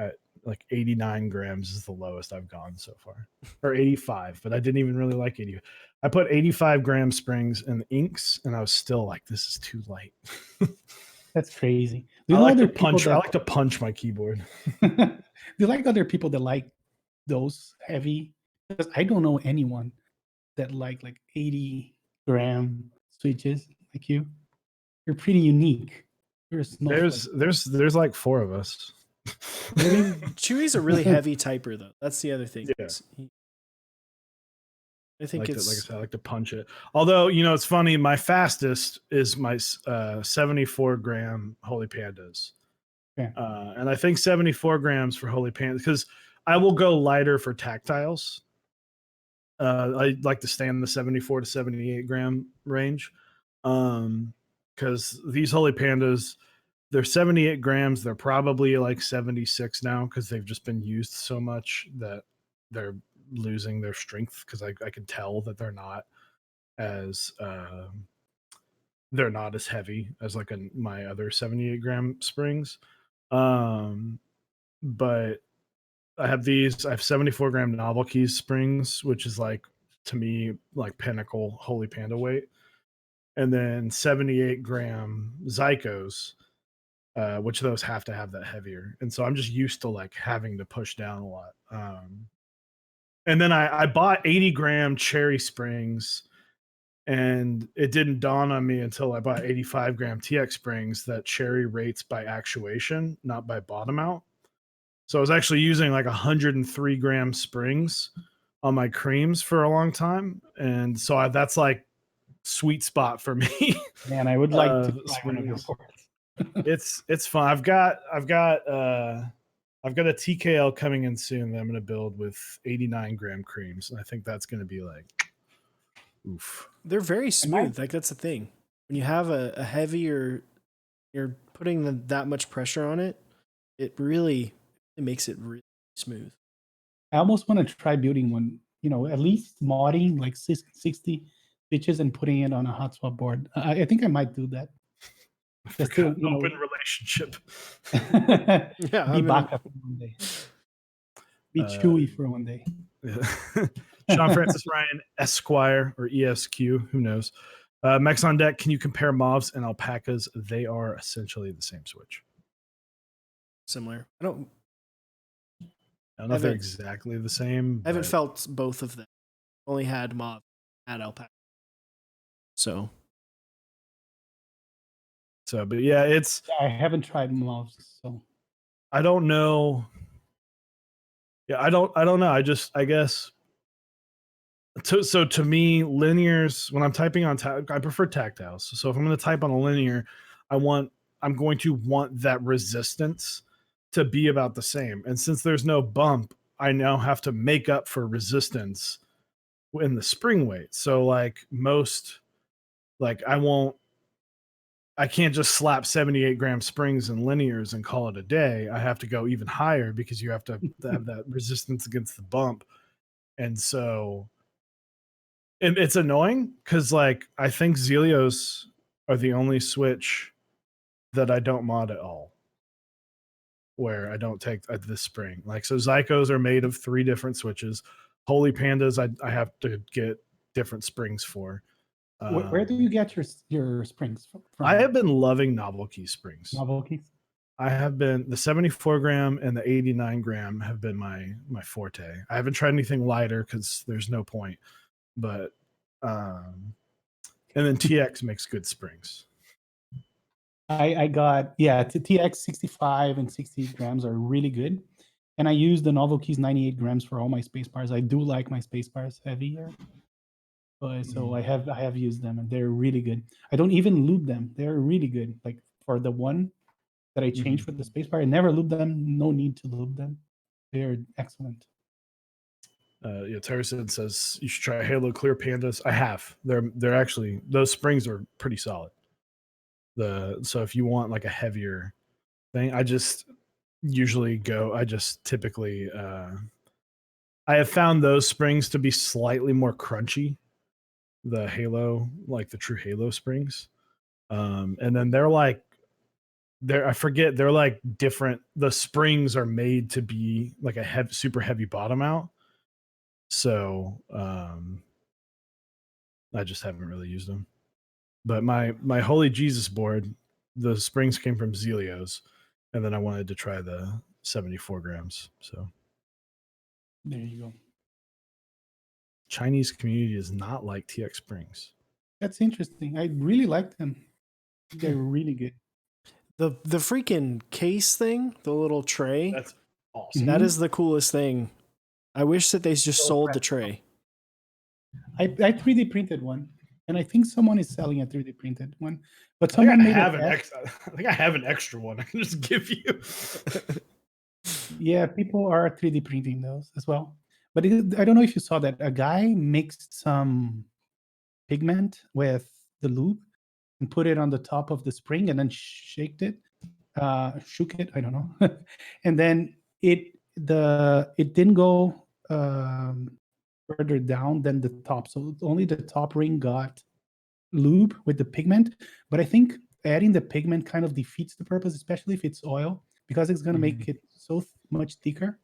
89 grams is the lowest I've gone so far, or 85. But I didn't even really like 80. I put 85 gram springs in the inks, and I was still like, this is too light. that's crazy. Do you I know like other to people punch. that I like to punch my keyboard. do you like other people that like those heavy? Because I don't know anyone that like 80 gram switches like you. You're pretty unique. You're a snowflake. There's like 4 of us. Really? Chewy's a really heavy typer, though. That's the other thing. Yeah. I think like it's I said, I like to punch it. Although, it's funny. My fastest is my 74 gram Holy Pandas. Yeah. And I think 74 grams for Holy Pandas, because I will go lighter for tactiles. I like to stay in the 74 to 78 gram range. Because these Holy Pandas, they're 78 grams. They're probably like 76 now because they've just been used so much that they're losing their strength, because I can tell that they're not as heavy as like my other 78 gram springs. But I have 74 gram Novel Keys springs, which is like, to me, like pinnacle Holy Panda weight. And then 78 gram Zycos, which those have to have that heavier. And so I'm just used to like having to push down a lot. And then I bought 80 gram cherry springs, and it didn't dawn on me until I bought 85 gram TX springs that cherry rates by actuation, not by bottom out. So I was actually using like 103 gram springs on my creams for a long time. And so that's like sweet spot for me. Man, I would like to try one of your springs. boards. It's fun. I've got a TKL coming in soon that I'm going to build with 89 gram creams. And I think that's going to be like, oof. They're very smooth. Like, that's the thing. When you have a heavier, you're putting that much pressure on it, it makes it really smooth. I almost want to try building one, at least modding like 60 pitches and putting it on a hot swap board. I think I might do that. Just to, Open relationship. Yeah, be backup for one day. Be Chewy for one day. Sean Francis Ryan, Esquire, or ESQ, who knows? Mex on Deck, can you compare Mauves and Alpacas? They are essentially the same switch. Similar. I don't know if they're exactly the same. I haven't felt both of them. Only had Mauve, had Alpaca. So, but yeah, I haven't tried mobs, so I don't know. Yeah, I don't know. I guess. So to me, linears, when I'm typing on, I prefer tactiles. So if I'm going to type on a linear, I'm going to want that resistance to be about the same. And since there's no bump, I now have to make up for resistance in the spring weight. So like I can't just slap 78 gram springs and linears and call it a day. I have to go even higher because you have to have that resistance against the bump. And so it's annoying because like I think Zelios are the only switch that I don't mod at all. where I don't take this spring. Like, so Zycos are made of 3 different switches. Holy Pandas, I have to get different springs for. Where do you get your springs from? I have been loving novelty springs. Novelties? I have been the 74 gram and the 89 gram have been my forte. I haven't tried anything lighter because there's no point. But and then TX makes good springs. I got TX 65 and 60 grams are really good, and I use the Novel Keys 98 grams for all my space bars. I do like my space bars heavier, so I have used them and they're really good. I don't even lube them; they're really good. Like for the one that I changed for the space bar, I never lube them. No need to lube them; they're excellent. Terracid says you should try Halo Clear Pandas. I have. They're actually, those springs are pretty solid. So if you want like a heavier thing, I just typically I have found those springs to be slightly more crunchy. The Halo, like the true Halo springs. And then they're like they're like different. The springs are made to be like a super heavy bottom out. So I just haven't really used them. But my Holy Jesus board, the springs came from Zelios, and then I wanted to try the 74 grams. So there you go. Chinese community does not like TX springs. That's interesting. I really like them. They're really good. The freaking case thing, the little tray. That's awesome. That is the coolest thing. I wish that they just sold the tray. I 3D printed one, and I think someone is selling a 3D printed one. But I think someone I made have a I think I have an extra one I can just give you. Yeah, people are 3D printing those as well. But I don't know if you saw that a guy mixed some pigment with the lube and put it on the top of the spring and then shook it. I don't know. And then it didn't go further down than the top. So only the top ring got lube with the pigment. But I think adding the pigment kind of defeats the purpose, especially if it's oil, because it's going to make it so much thicker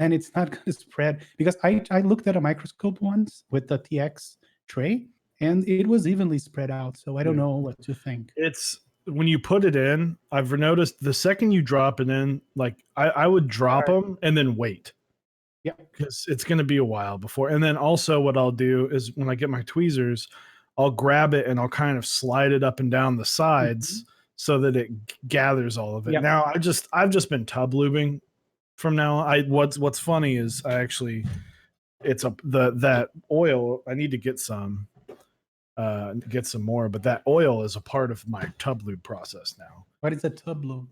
and it's not going to spread. Because I looked at a microscope once with the TX tray and it was evenly spread out. So I don't know what to think. It's when you put it in, I've noticed the second you drop it in, like I would drop them and then wait. Yeah. Because it's going to be a while before. And then also what I'll do is when I get my tweezers, I'll grab it and I'll kind of slide it up and down the sides so that it gathers all of it. Yep. Now I've just been tub lubing from now on. What's funny is that oil, I need to get some more, but that oil is a part of my tub lube process now. What is a tub lube?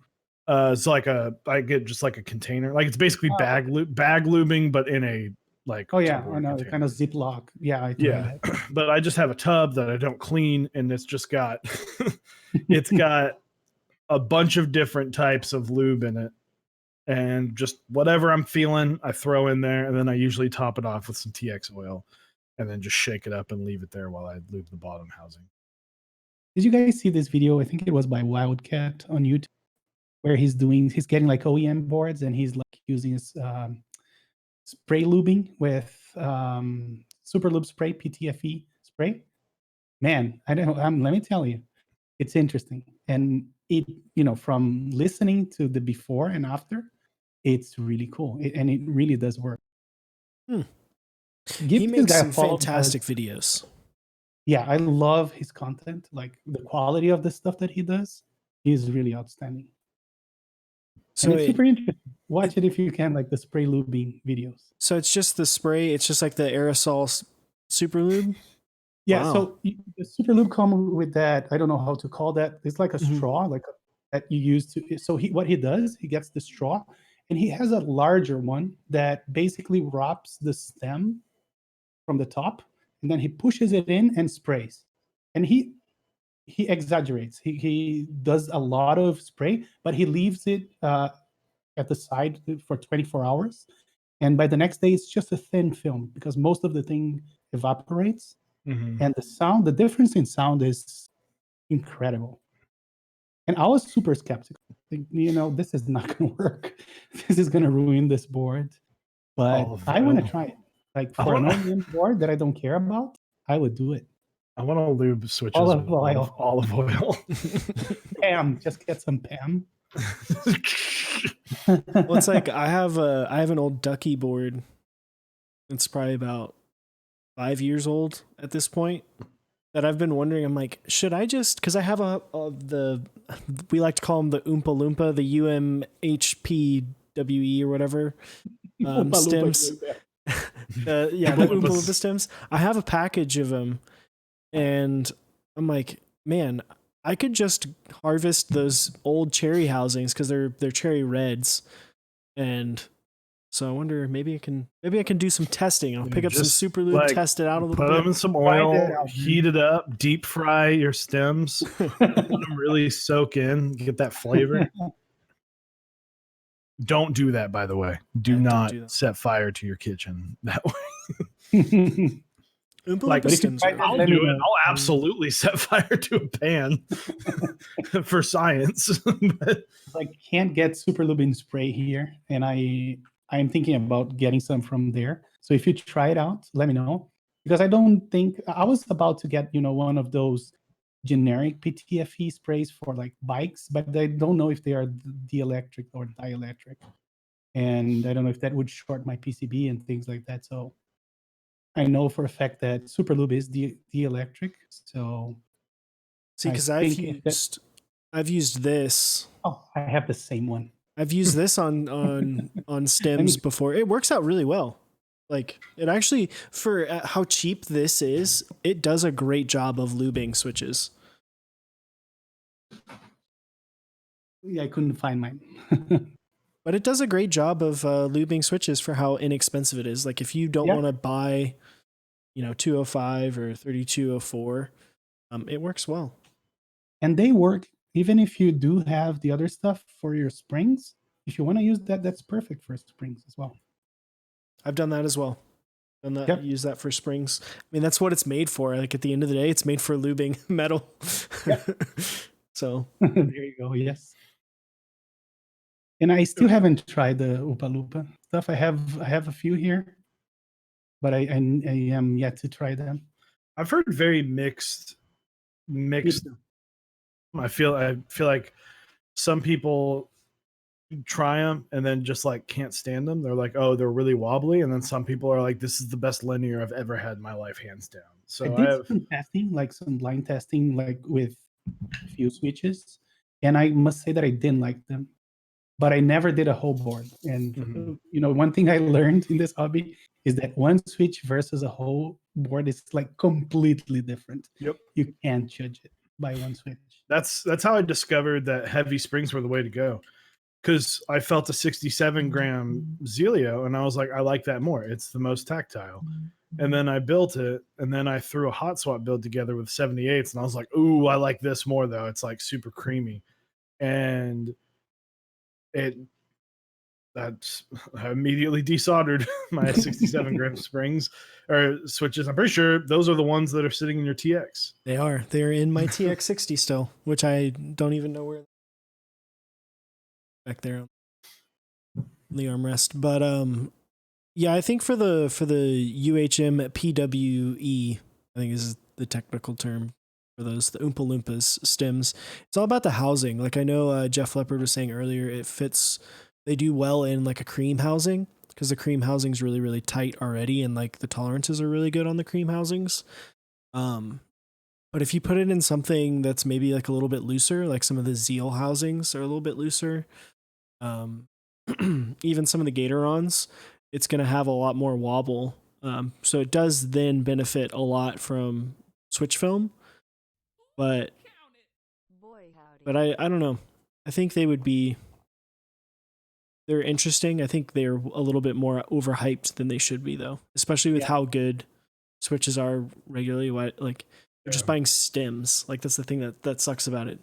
It's like I get just like a container, like it's basically bag lubing, but in a like. Oh yeah, I know, kind of Ziploc. Yeah, yeah. But I just have a tub that I don't clean, and it's just got it's got a bunch of different types of lube in it, and just whatever I'm feeling, I throw in there, and then I usually top it off with some TX oil, and then just shake it up and leave it there while I lube the bottom housing. Did you guys see this video? I think it was by Wildcat on YouTube, where he's getting like OEM boards and he's like using his spray lubing with super lube spray, PTFE spray. Man, I don't know. Let me tell you, it's interesting. And it, from listening to the before and after, it's really cool. And it really does work. He makes some fantastic videos. Yeah, I love his content. Like the quality of the stuff that he does is really outstanding. So it's super interesting. Watch it if you can, like the spray lubing videos. So it's just the spray. It's just like the aerosol super lube. Yeah. Wow. So the super lube comes with that. I don't know how to call that. It's like a straw, that you use to. So what he does, he gets the straw, and he has a larger one that basically wraps the stem from the top, and then he pushes it in and sprays. And he exaggerates. He does a lot of spray, but he leaves it at the side for 24 hours. And by the next day, it's just a thin film because most of the thing evaporates. And the difference in sound is incredible. And I was super skeptical. Like, this is not going to work. This is going to ruin this board. But Olive I want to oil. try it. Like I for an want OEM board that I don't care about, I would do it. I want to lube switches Olive with olive oil. Pam, just get some Pam. Well, it's like I have an old Ducky board. It's probably about 5 years old at this point. That I've been wondering. I'm like, should I just, because I have we like to call them the Oompa Loompa, the UMHPWE or whatever Oompa Loompa stems. is right Yeah, the Oompa Loompa stems. I have a package of them, and I'm like, man, I could just harvest those old cherry housings because they're cherry reds, and so I wonder maybe I can do some testing. I'll pick up some Just, super lube, test it out a little Put them bit. in some Try oil, that out, heat it up, deep fry your stems, let them really soak in, get that flavor. Don't do that, by the way. Do Yeah, don't not do that. set fire to your kitchen that way. there. Oompa Like, Loompa but if you stems try are- that, I'll let me do it. know. I'll absolutely set fire to a pan for science. But I can't get super lubin spray here, and I'm thinking about getting some from there. So if you try it out, let me know, because I don't think I was about to get one of those generic PTFE sprays for like bikes, but I don't know if they are dielectric or dielectric, and I don't know if that would short my PCB and things like that. So I know for a fact that Superlube is dielectric. So See, I because think if that- I've used this. oh, I have the same one. I've used this on stems before. It works out really well. Like it actually, for how cheap this is, it does a great job of lubing switches. Yeah, I couldn't find mine. But it does a great job of lubing switches for how inexpensive it is. Like if you don't Yeah. want to buy, 205 or 3204, it works well. And they work even if you do have the other stuff for your springs. If you want to use that, that's perfect for springs as well. I've done that as well. Done that. Yep. Use that for springs. I mean, that's what it's made for. Like at the end of the day, it's made for lubing metal. Yep. So There you go. Yes. And I still haven't tried the Oompa Loompa stuff. I have a few here, but I am yet to try them. I've heard very mixed. I feel like some people try them and then just like can't stand them. They're like, oh, they're really wobbly, and then some people are like, this is the best linear I've ever had in my life, hands down. So I did some testing, like some blind testing, like with a few switches, and I must say that I didn't like them. But I never did a whole board. And one thing I learned in this hobby is that one switch versus a whole board is like completely different. Yep. You can't judge it by one switch. That's how I discovered that heavy springs were the way to go. Because I felt a 67 gram Zelio and I was like, I like that more. It's the most tactile. And then I built it, and then I threw a hot swap build together with 78s, and I was like, ooh, I like this more though. It's like super creamy. And I immediately desoldered my 67 gram springs or switches. I'm pretty sure those are the ones that are sitting in your TX. they are. They're in my TX60 still, which I don't even know where. Back there on the armrest, but yeah, I think for the UHM PWE, I think is the technical term for those, the Oompa Loompas stems. It's all about the housing. Like I know Jeff Leopard was saying earlier, it fits. They do well in like a cream housing because the cream housing's really, really tight already, and like the tolerances are really good on the cream housings. But if you put it in something that's maybe like a little bit looser, like some of the Zeal housings are a little bit looser, even some of the Gatorons, it's going to have a lot more wobble. So it does then benefit a lot from switch film, but I don't know. I think they're interesting. I think they're a little bit more overhyped than they should be though, especially with how good switches are regularly. Like they're just buying stems. Like that's the thing that sucks about it.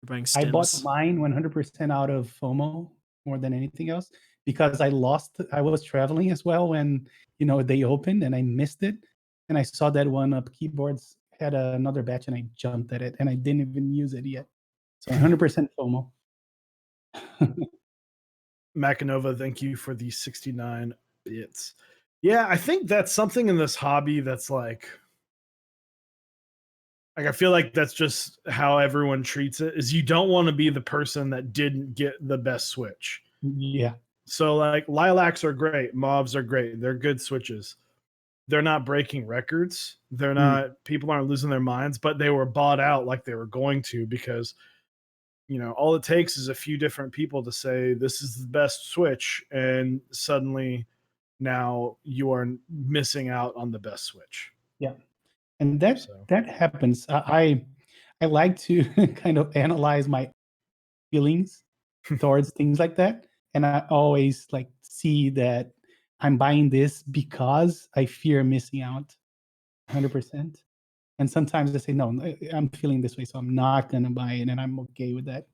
They're buying stems. I bought mine 100% out of FOMO more than anything else because I was traveling as well when they opened and I missed it, and I saw that one up keyboards had another batch and I jumped at it and I didn't even use it yet. So 100% FOMO. Macanova, thank you for the 69 bits. Yeah, I think that's something in this hobby that's like I feel like that's just how everyone treats it, is you don't want to be the person that didn't get the best switch. Yeah. So like lilacs are great, mauves are great. They're good switches. They're not breaking records. They're not, people aren't losing their minds, but they were bought out like they were going to, because all it takes is a few different people to say this is the best switch, and suddenly now you are missing out on the best switch. Yeah. And that So that happens. I like to kind of analyze my feelings towards things like that, and I always like see that I'm buying this because I fear missing out 100%. And sometimes I say, no, I'm feeling this way, so I'm not gonna buy it, and I'm okay with that.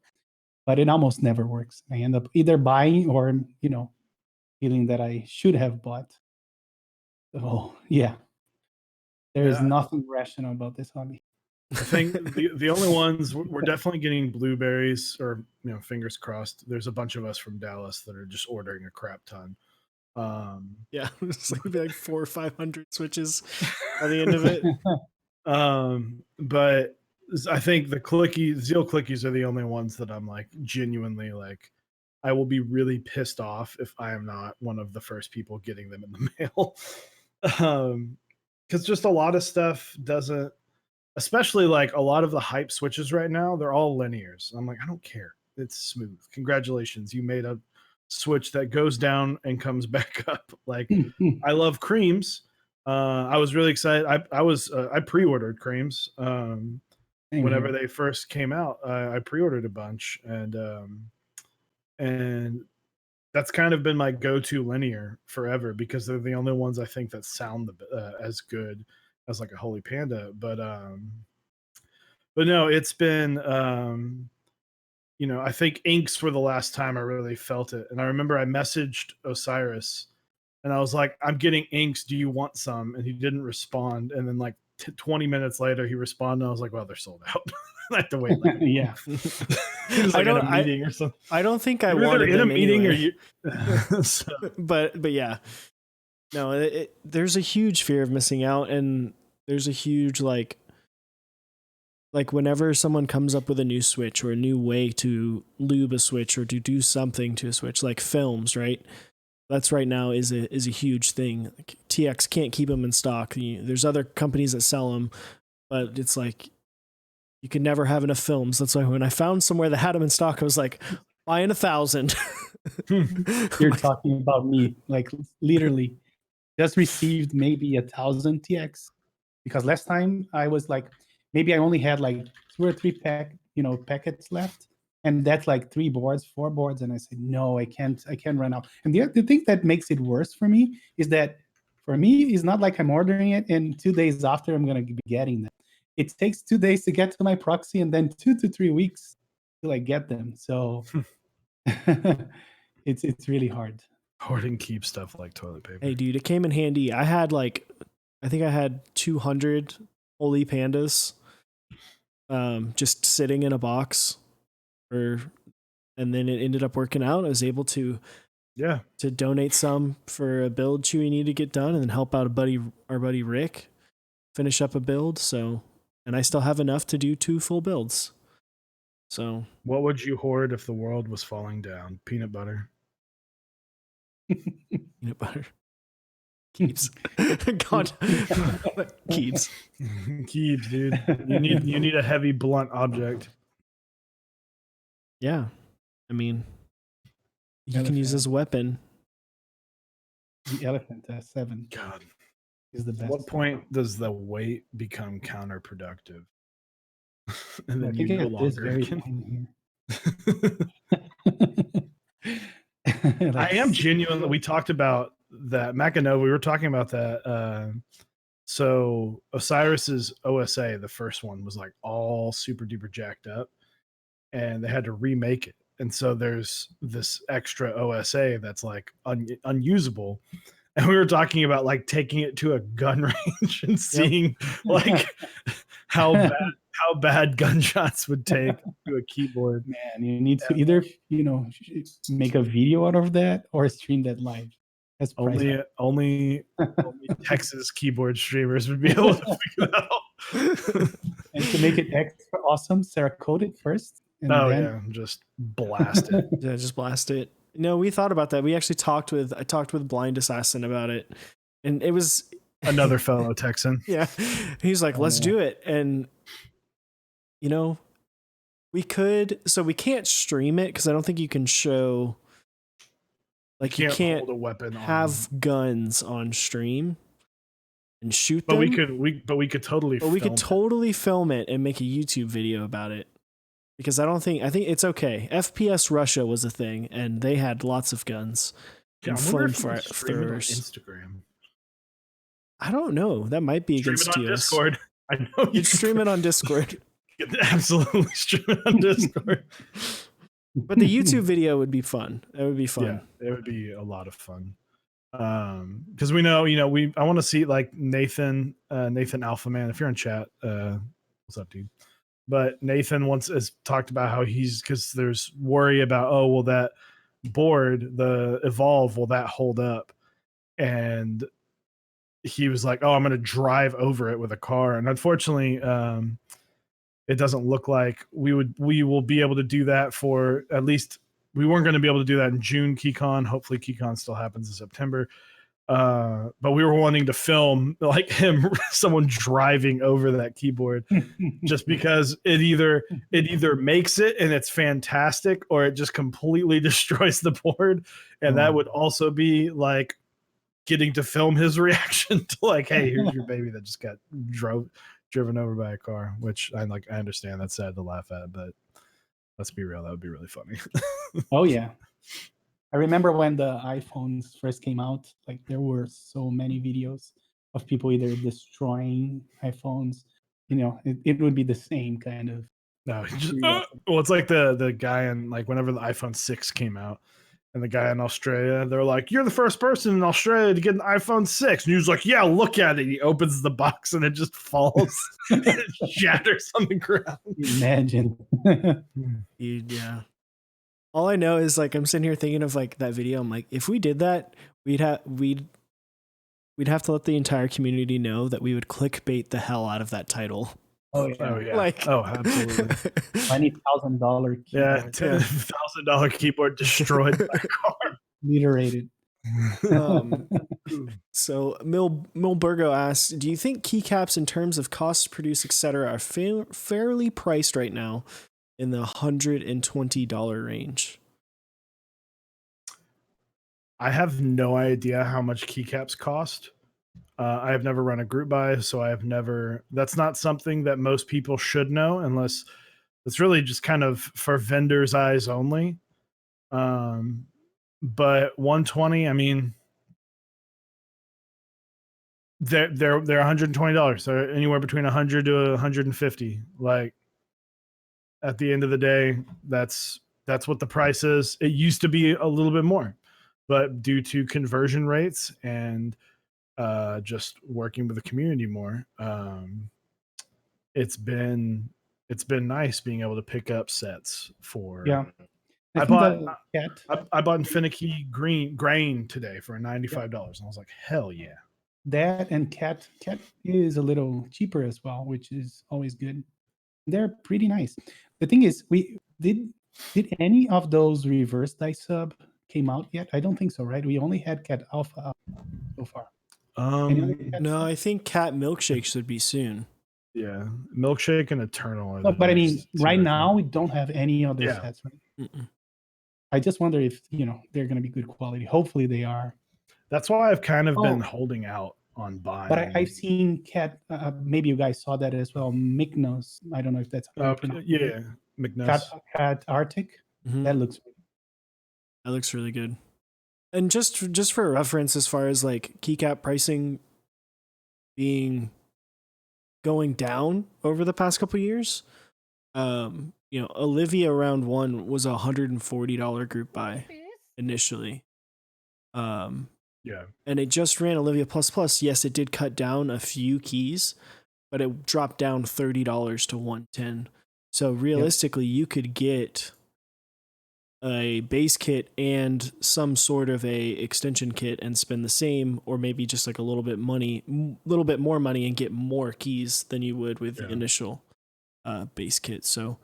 But it almost never works. I end up either buying or feeling that I should have bought. Oh yeah, there is yeah, nothing rational about this hobby. I think the only ones we're definitely getting blueberries, or fingers crossed. There's a bunch of us from Dallas that are just ordering a crap ton. Yeah, it's like 400 or 500 switches by the end of it. But I think the Zeal clickies are the only ones that I'm like genuinely like, I will be really pissed off if I am not one of the first people getting them in the mail. Because just a lot of stuff doesn't, especially like a lot of the hype switches right now, they're all linears. I'm like, I don't care. It's smooth. Congratulations. You made a switch that goes down and comes back up. Like, I love creams. I was really excited. I pre-ordered creams whenever they first came out. I pre-ordered a bunch, and that's kind of been my go-to linear forever, because they're the only ones I think that sound as good as like a Holy Panda. But no, it's been I think inks were the last time I really felt it. And I remember I messaged Osiris and I was like, I'm getting inks. Do you want some? And he didn't respond. And then like 20 minutes later, he responded. And I was like, well, they're sold out. I have to wait. Like, yeah. He was like in a meeting or something. I don't think I You're either wanted in a them meeting anyway. or you. So. But yeah, no, there's a huge fear of missing out, and there's a huge like whenever someone comes up with a new switch or a new way to lube a switch or to do something to a switch, like films, right? That's right now is a huge thing. Like, TX can't keep them in stock. There's other companies that sell them, but it's like you can never have enough films. That's why when I found somewhere that had them in stock, I was like, buying 1,000. You're talking about me, like literally just received maybe 1,000 TX, because last time I was like, maybe I only had like 2 or 3 packets left, and that's like 3 boards, 4 boards, and I said, no, I can't run out. And the thing that makes it worse for me is that for me, it's not like I'm ordering it and 2 days after I'm gonna be getting them. It takes 2 days to get to my proxy, and then 2 to 3 weeks till I get them. So it's really hard. Hoarding keep stuff like toilet paper. Hey, dude, it came in handy. I think I had 200 Holy Pandas just sitting in a box, and then it ended up working out. I was able to donate some for a build Chewy needed to get done, and then help out our buddy Rick finish up a build. So, and I still have enough to do 2 full builds. So, what would you hoard if the world was falling down? Peanut butter. Peanut butter. Keebs. God. Keebs. Keebs, dude. You need a heavy, blunt object. Yeah. I mean, you can use as a weapon. The elephant 7. God. Is the best. At what point does the weight become counterproductive? And then I you think no it is longer very can. Like, I am genuinely. We talked about that Macanova. We were talking about that. So Osiris's OSA, the first one, was like all super duper jacked up, and they had to remake it. And so there's this extra OSA that's like unusable. And we were talking about like taking it to a gun range and seeing like how how bad gunshots would take to a keyboard. Man, you need to either make a video out of that or stream that live. That's priceless. Only Texas keyboard streamers would be able to figure that out. And to make it extra awesome, Sarah code it first. And then just blast it. Yeah, just blast it. No, we thought about that. We actually talked with Blind Assassin about it, and it was another fellow Texan. Yeah, he's like, let's do it, and we could. So we can't stream it because I don't think you can show. Like you can't hold a weapon have guns on stream and shoot them. But we could totally film it and make a YouTube video about it. Because I think it's okay. FPS Russia was a thing, and they had lots of guns. Yeah, and flamethrowers. Instagram. I don't know. That might be against you. Discord. I know you stream it on Discord. Absolutely stream it on Discord. But the YouTube video would be fun. It would be fun. Yeah, it would be a lot of fun. Because we know, I want to see like Nathan Alpha Man. If you're in chat, what's up, dude? But Nathan has talked about how because there's worry about, will that board, the Evolve, will that hold up? And he was like, I'm going to drive over it with a car. And unfortunately, it doesn't look like we will be able to do that for at least, we weren't going to be able to do that in June KeyCon. Hopefully KeyCon still happens in September. But we were wanting to film like someone driving over that keyboard just because it either makes it and it's fantastic, or it just completely destroys the board. And that would also be like getting to film his reaction to like, hey, here's your baby that just got driven over by a car, which I understand that's sad to laugh at, but let's be real, that would be really funny. Oh yeah. I remember when the iPhones first came out, like there were so many videos of people either destroying iPhones. It would be the same kind of. No, well, it's like the guy in like whenever the iPhone 6 came out, and the guy in Australia, they're like, "You're the first person in Australia to get an iPhone 6," and he was like, "Yeah, look at it." He opens the box and it just falls, and it shatters on the ground. Imagine. Yeah. All I know is like I'm sitting here thinking of like that video. I'm like, if we did that, we'd have to let the entire community know that we would clickbait the hell out of that title. Oh yeah. Like, absolutely. $20,000 keyboard. Yeah, $10,000 keyboard destroyed by a car. Mutilated. So Milburgo asks, do you think keycaps in terms of cost to produce, etc., are fairly priced right now in the $120 range? I have no idea how much keycaps cost. I have never run a group buy, so that's not something that most people should know unless it's really just kind of for vendors' eyes only. But 120, I mean, they're $120. They're anywhere between 100 to 150. Like, at the end of the day, that's what the price is. It used to be a little bit more, but due to conversion rates and just working with the community more, it's been nice being able to pick up sets for. Yeah, I bought Finicky grain today for $95, and I was like, hell yeah. That and cat is a little cheaper as well, which is always good. They're pretty nice. The thing is, we did any of those reverse dice sub came out yet? I don't think so, right? We only had Cat Alpha so far. No, I think Cat Milkshake should be soon. Yeah, Milkshake and Eternal. No, but I mean, right now we don't have any other sets, right? I just wonder if they're going to be good quality. Hopefully they are. That's why I've kind of been holding out on buying. But I've seen Cat. Maybe you guys saw that as well. Mignos. I don't know if that's. Yeah, Mignos. Cat Arctic. Mm-hmm. That looks really good. And just for reference, as far as like keycap pricing going down over the past couple of years, Olivia Round 1 was a $140 group buy initially. Yeah. And it just ran Olivia Plus Plus. Yes, it did cut down a few keys, but it dropped down $30 to 110. So realistically, you could get a base kit and some sort of a extension kit and spend the same, or maybe just like a little bit more money and get more keys than you would with the initial base kit. So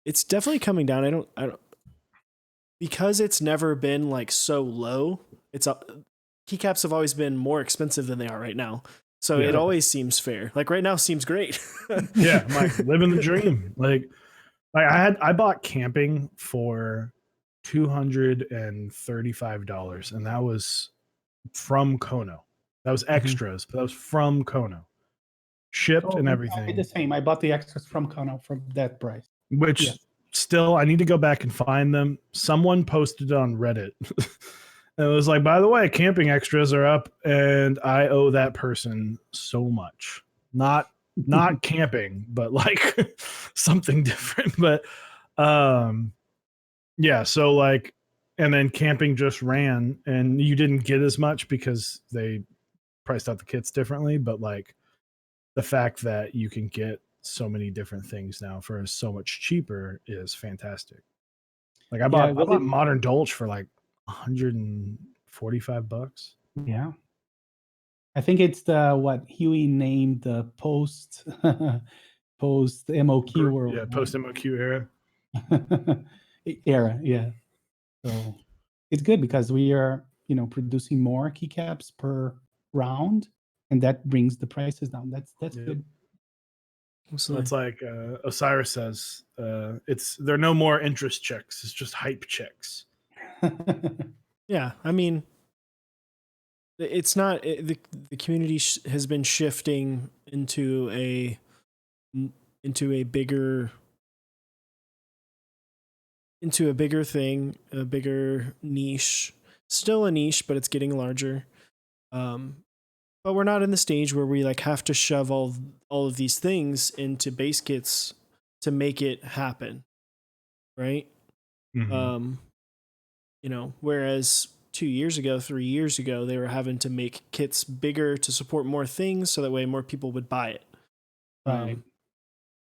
it's definitely coming down. I don't because it's never been like so low. Keycaps have always been more expensive than they are right now. So it always seems fair. Like right now seems great. Yeah, I'm like living the dream. Like I bought camping for $235, and that was from Kono. That was extras, but that was from Kono, shipped and I everything. did the same. I bought the extras from Kono from that price. Which still, I need to go back and find them. Someone posted it on Reddit. And it was like, by the way, camping extras are up, and I owe that person so much. Not camping, but like something different. But yeah, so like, and then camping just ran, and you didn't get as much because they priced out the kits differently. But like the fact that you can get so many different things now for so much cheaper is fantastic. Like I bought Modern Dolch for like $145. Yeah. I think it's what Huey named the post MOQ world. Yeah, post MOQ era. Era, yeah. So it's good because we are, producing more keycaps per round, and that brings the prices down. That's good. So it's like Osiris says, there are no more interest checks. It's just hype checks. Yeah, I mean, it's not the community has been shifting into a bigger thing, a bigger niche. Still a niche, but it's getting larger. But we're not in the stage where we like have to shove all of these things into base kits to make it happen, right? Mm-hmm. Whereas 2 years ago, 3 years ago, they were having to make kits bigger to support more things, so that way more people would buy it. Right.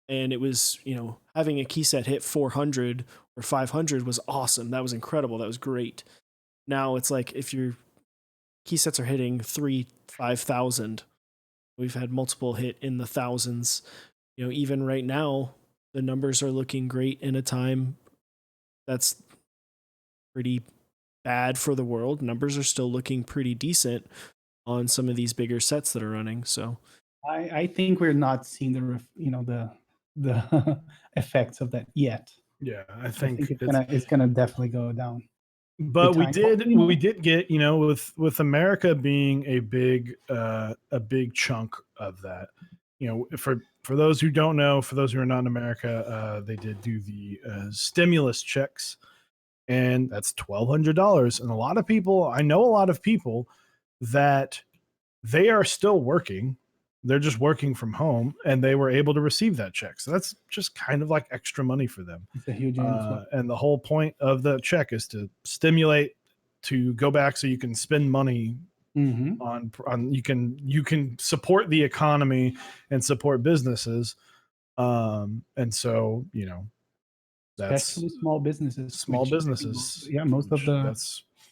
And it was, having a key set hit 400 or 500 was awesome. That was incredible. That was great. Now it's like if your key sets are hitting 5,000, we've had multiple hit in the thousands. Even right now, the numbers are looking great in a time that's pretty bad for the world. Numbers are still looking pretty decent on some of these bigger sets that are running. So I think we're not seeing the effects of that yet. Yeah, I think it's gonna definitely go down. But we did get, with America being a big chunk of that. For those who don't know, for those who are not in America, they did do the stimulus checks, and that's $1,200. And I know a lot of people that they are still working. They're just working from home, and they were able to receive that check. So that's just kind of like extra money for them. It's a huge and the whole point of the check is to stimulate to go back so you can spend money on you can support the economy and support businesses. And so, that's especially small businesses. Yeah, most of the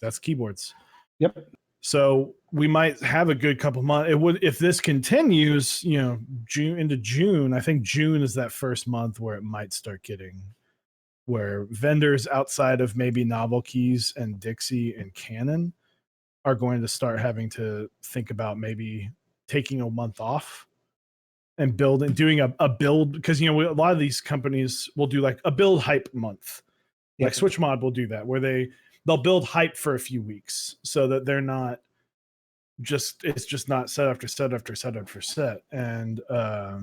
that's keyboards. Yep. So we might have a good couple months. It would, if this continues, June into June. I think June is that first month where it might start getting, where vendors outside of maybe Novel Keys and Dixie and Canon are going to start having to think about maybe taking a month off and doing a build, because a lot of these companies will do like a build hype month. Like SwitchMod will do that, where they'll build hype for a few weeks so that they're not it's just not set after set after set after set. And I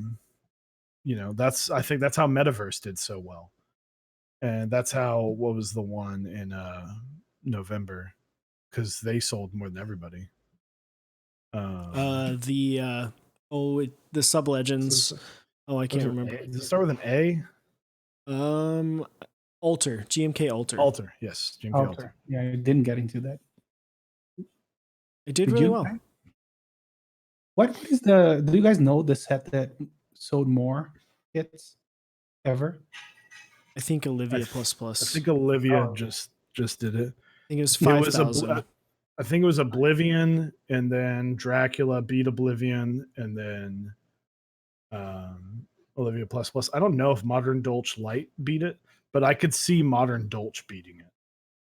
think that's how Metaverse did so well. And that's how, what was the one in November, because they sold more than everybody. The Sub Legends. I can't remember. Does it start with an A? Alter, GMK Alter. Alter, yes, GMK Alter. Yeah, I didn't get into that. It did really well. What is the? Do you guys know the set that sold more hits ever? I think Olivia I plus plus. I think Olivia Oh. just did it. I think it was It was 5,000. I think it was Oblivion, and then Dracula beat Oblivion, and then Olivia plus plus. I don't know if Modern Dolch Light beat it, but I could see Modern Dolch beating it.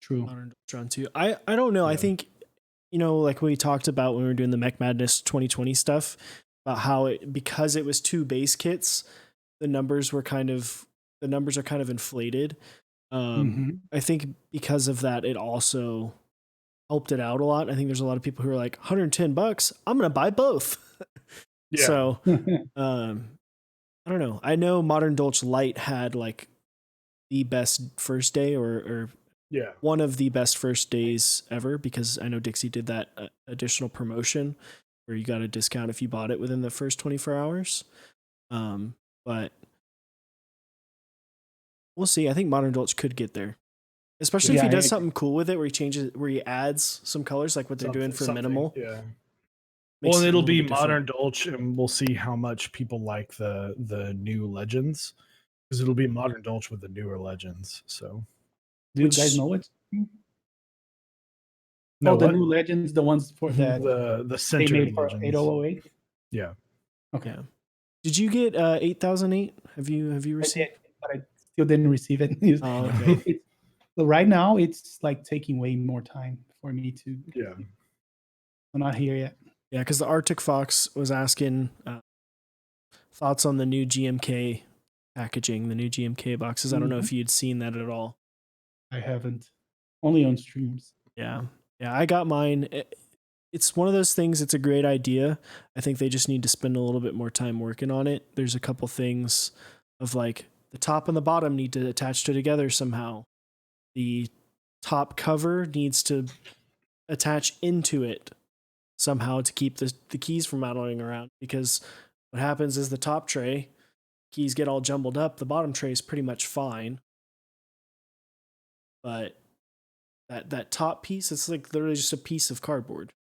True. Modern Drone 2. I don't know. I Yeah. think, like we talked about when we were doing the Mech Madness 2020 stuff, about how because it was 2 base kits, the numbers are kind of inflated. I think because of that, it also helped it out a lot. I think there's a lot of people who are like, $110, I'm gonna buy both. Yeah. So I don't know. I know Modern Dolch Light had like the best first day or Yeah. one of the best first days ever, because I know Dixie did that additional promotion where you got a discount if you bought it within the first 24 hours. But we'll see. I think Modern Dolch could get there, especially if Yeah, he does I- something cool with it, where he adds some colors like what they're doing for Something, minimal. Yeah. Makes Well, and it a it'll little be bit different. Modern Dolch, and we'll see how much people like the new Legends, because it'll be Modern Dolch with the newer Legends. So Do you guys know it? no, The what? new legends, the ones for that the they centered made for Legends. 8008. Yeah. Okay. Yeah. Did you get 8008? Have you I received? did, but I still didn't receive it. Oh, okay. So right now, it's like taking way more time for me to. Yeah. I'm not here yet. Yeah, because the Arctic Fox was asking thoughts on the new GMK packaging, the new GMK boxes. I don't know if you'd seen that at all. I haven't. Only on streams. Yeah. Yeah, I got mine. It's one of those things, it's a great idea. I think they just need to spend a little bit more time working on it. There's a couple things of like the top and the bottom need to attach together somehow. The top cover needs to attach into it somehow to keep the keys from rattling around, because what happens is the top tray keys get all jumbled up. The bottom tray is pretty much fine, but that top piece, it's like literally just a piece of cardboard.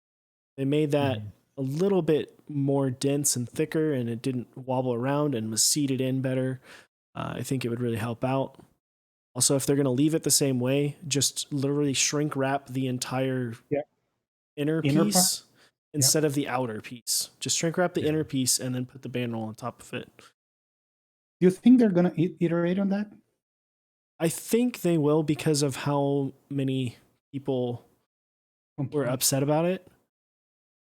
They made that a little bit more dense and thicker, and it didn't wobble around and was seated in better. I think it would really help out. Also, if they're going to leave it the same way, just literally shrink wrap the entire inner piece instead of the outer piece. Just shrink wrap the inner piece and then put the band roll on top of it. Do you think they're gonna iterate on that? I think they will, because of how many people were upset about it.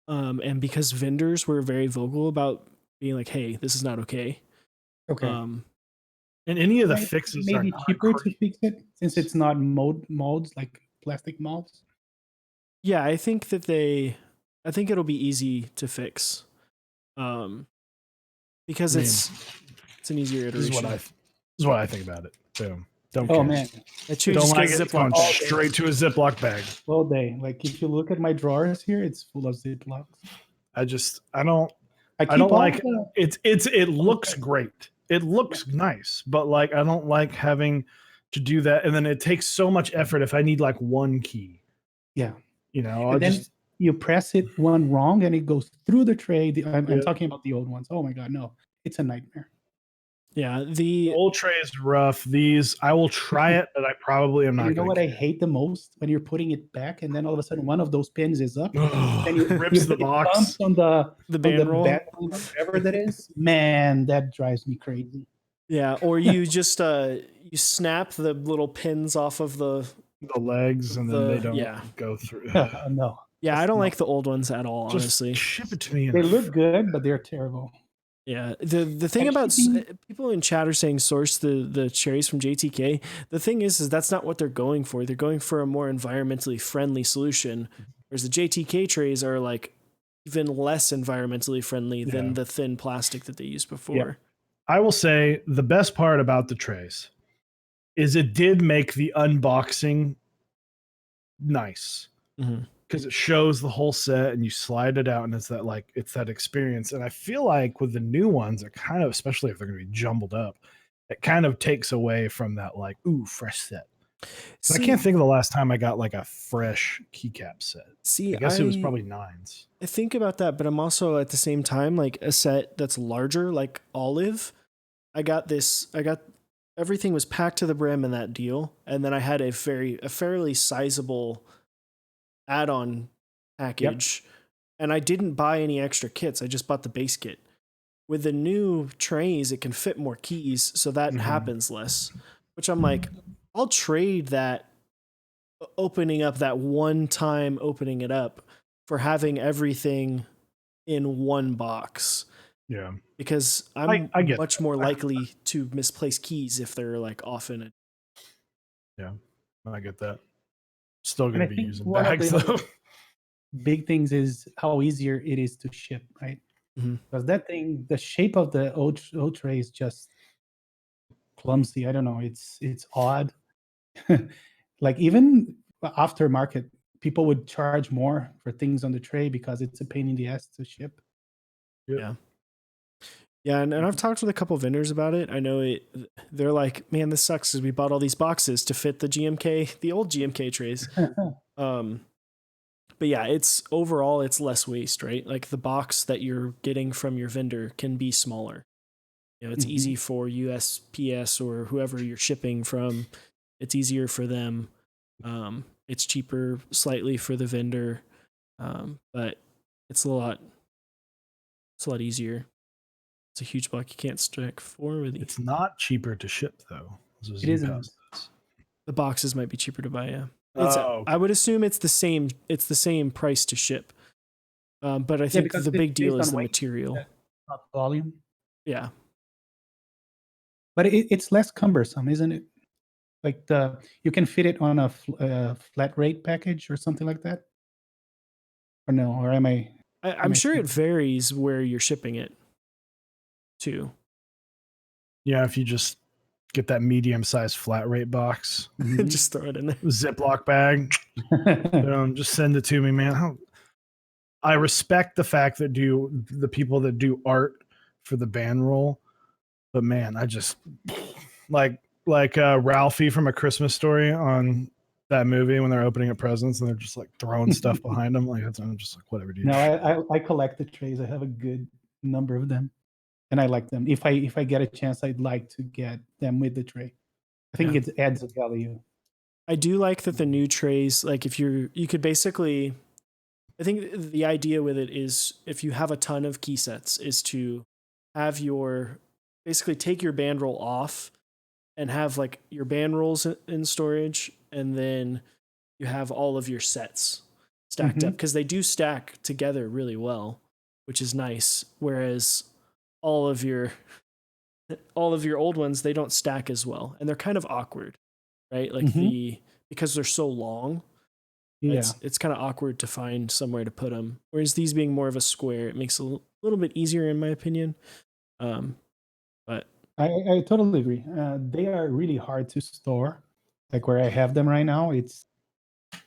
And because vendors were very vocal about being like, hey, this is not okay. Okay. And any of the fixes are maybe not cheaper great. to fix it since it's not molds like plastic molds. Yeah, I think it'll be easy to fix. Because it's an easier iteration. This is what I think about it. So don't Oh care. man, That should Don't just like go it. It's Ziploc going bag. straight to a Ziploc bag. all day. Like if you look at my drawers here, it's full of Ziplocs. I don't I keep don't all like the- it looks great. It looks nice, but like I don't like having to do that, and then it takes so much effort if I need like one key. Yeah. I'll And then just you press it one wrong and it goes through the tray. I'm Yeah. talking about the old ones. Oh my god, no. It's a nightmare. Yeah, the the old tray is rough. These I will try it, but I probably am not. You know gonna what I get hate the most? When you're putting it back and then all of a sudden one of those pins is up. it. And you Rips the it box. bumps on the band roll. backbone or whatever that is. Man, that drives me crazy. Yeah, or you just you snap the little pins off of the legs, and then they don't go through. No. Yeah, I That's don't not- like the old ones at all, Just honestly. ship it to me. They look good, but they're terrible. Yeah, the thing And about shipping- people in chat are saying source the cherries from JTK. The thing is that's not what they're going for. They're going for a more environmentally friendly solution, whereas the JTK trays are like even less environmentally friendly than the thin plastic that they used before. Yeah. I will say the best part about the trays is it did make the unboxing nice. Mm-hmm. Because it shows the whole set and you slide it out, and it's that experience. And I feel like with the new ones, it kind of, especially if they're going to be jumbled up, it kind of takes away from that, like, ooh, fresh set. I can't think of the last time I got like a fresh keycap set. See, I guess it was probably 9s. I think about that, but I'm also at the same time like a set that's larger, like Olive. I got everything was packed to the brim in that deal, and then I had a fairly sizable add-on package, and I didn't buy any extra kits. I just bought the base kit. With the new trays, it can fit more keys, so that happens less. Which I'm like, I'll trade that opening up that one time opening it up for having everything in one box. Yeah. Because I'm I get much that. more likely to misplace keys if they're like off in it. Yeah, I get that. Still And going I to be think using one of bags the though. big things is how easier it is to ship, right? Because that thing, the shape of the O tray is just clumsy. I don't know. It's odd. Like even aftermarket, people would charge more for things on the tray because it's a pain in the ass to ship. Yep. Yeah. Yeah, and I've talked with a couple vendors about it. I know they're like, man, this sucks because we bought all these boxes to fit the old GMK trays. But yeah, it's less waste, right? Like the box that you're getting from your vendor can be smaller. You know, it's easy for USPS or whoever you're shipping from. It's easier for them. It's cheaper slightly for the vendor, but it's a lot easier. It's a huge block you can't stack 4 with you. It's not cheaper to ship though. It isn't. The boxes might be cheaper to buy. Yeah, Okay. I would assume it's the same. It's the same price to ship. But I think because the it's big deal based is on the weight, material. not volume. Yeah, But it's less cumbersome, isn't it? Like you can fit it on a flat rate package or something like that. Or no? Or am I? I'm sure it varies where you're shipping it to. Yeah, if you just get that medium-sized flat rate box, Just throw it in there. Ziploc bag, just send it to me, man. I respect the fact that the people that do art for the band roll, but man, I just like Ralphie from A Christmas Story on that movie when they're opening up presents and they're just like throwing stuff behind them. Like I'm just like, whatever, dude. No, I collect the trays. I have a good number of them, and I like them. If I get a chance, I'd like to get them with the tray. I think it adds a value. I do like that the new trays, like if you could basically, I think the idea with it is if you have a ton of key sets is to have basically take your band roll off and have like your band rolls in storage, and then you have all of your sets stacked up because they do stack together really well, which is nice. Whereas all of your old ones, they don't stack as well, and they're kind of awkward, right? Like because they're so long, it's kind of awkward to find somewhere to put them. Whereas these being more of a square, it makes it a little bit easier in my opinion. But I totally agree. They are really hard to store. Like where I have them right now, it's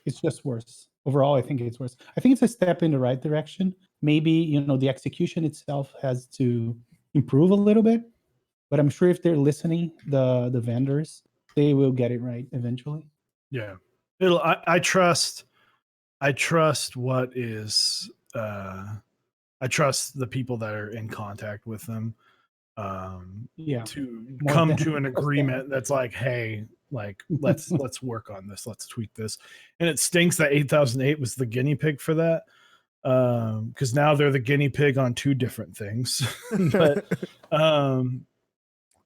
just worse. Overall, I think it's worse. I think it's a step in the right direction. Maybe the execution itself has to improve a little bit, but I'm sure if they're listening, the vendors, they will get it right eventually. Yeah, I trust what is. I trust the people that are in contact with them to come to an agreement that's like, hey, like let's work on this, let's tweak this. And it stinks that 8008 was the guinea pig for that, because now they're the guinea pig on 2 different things.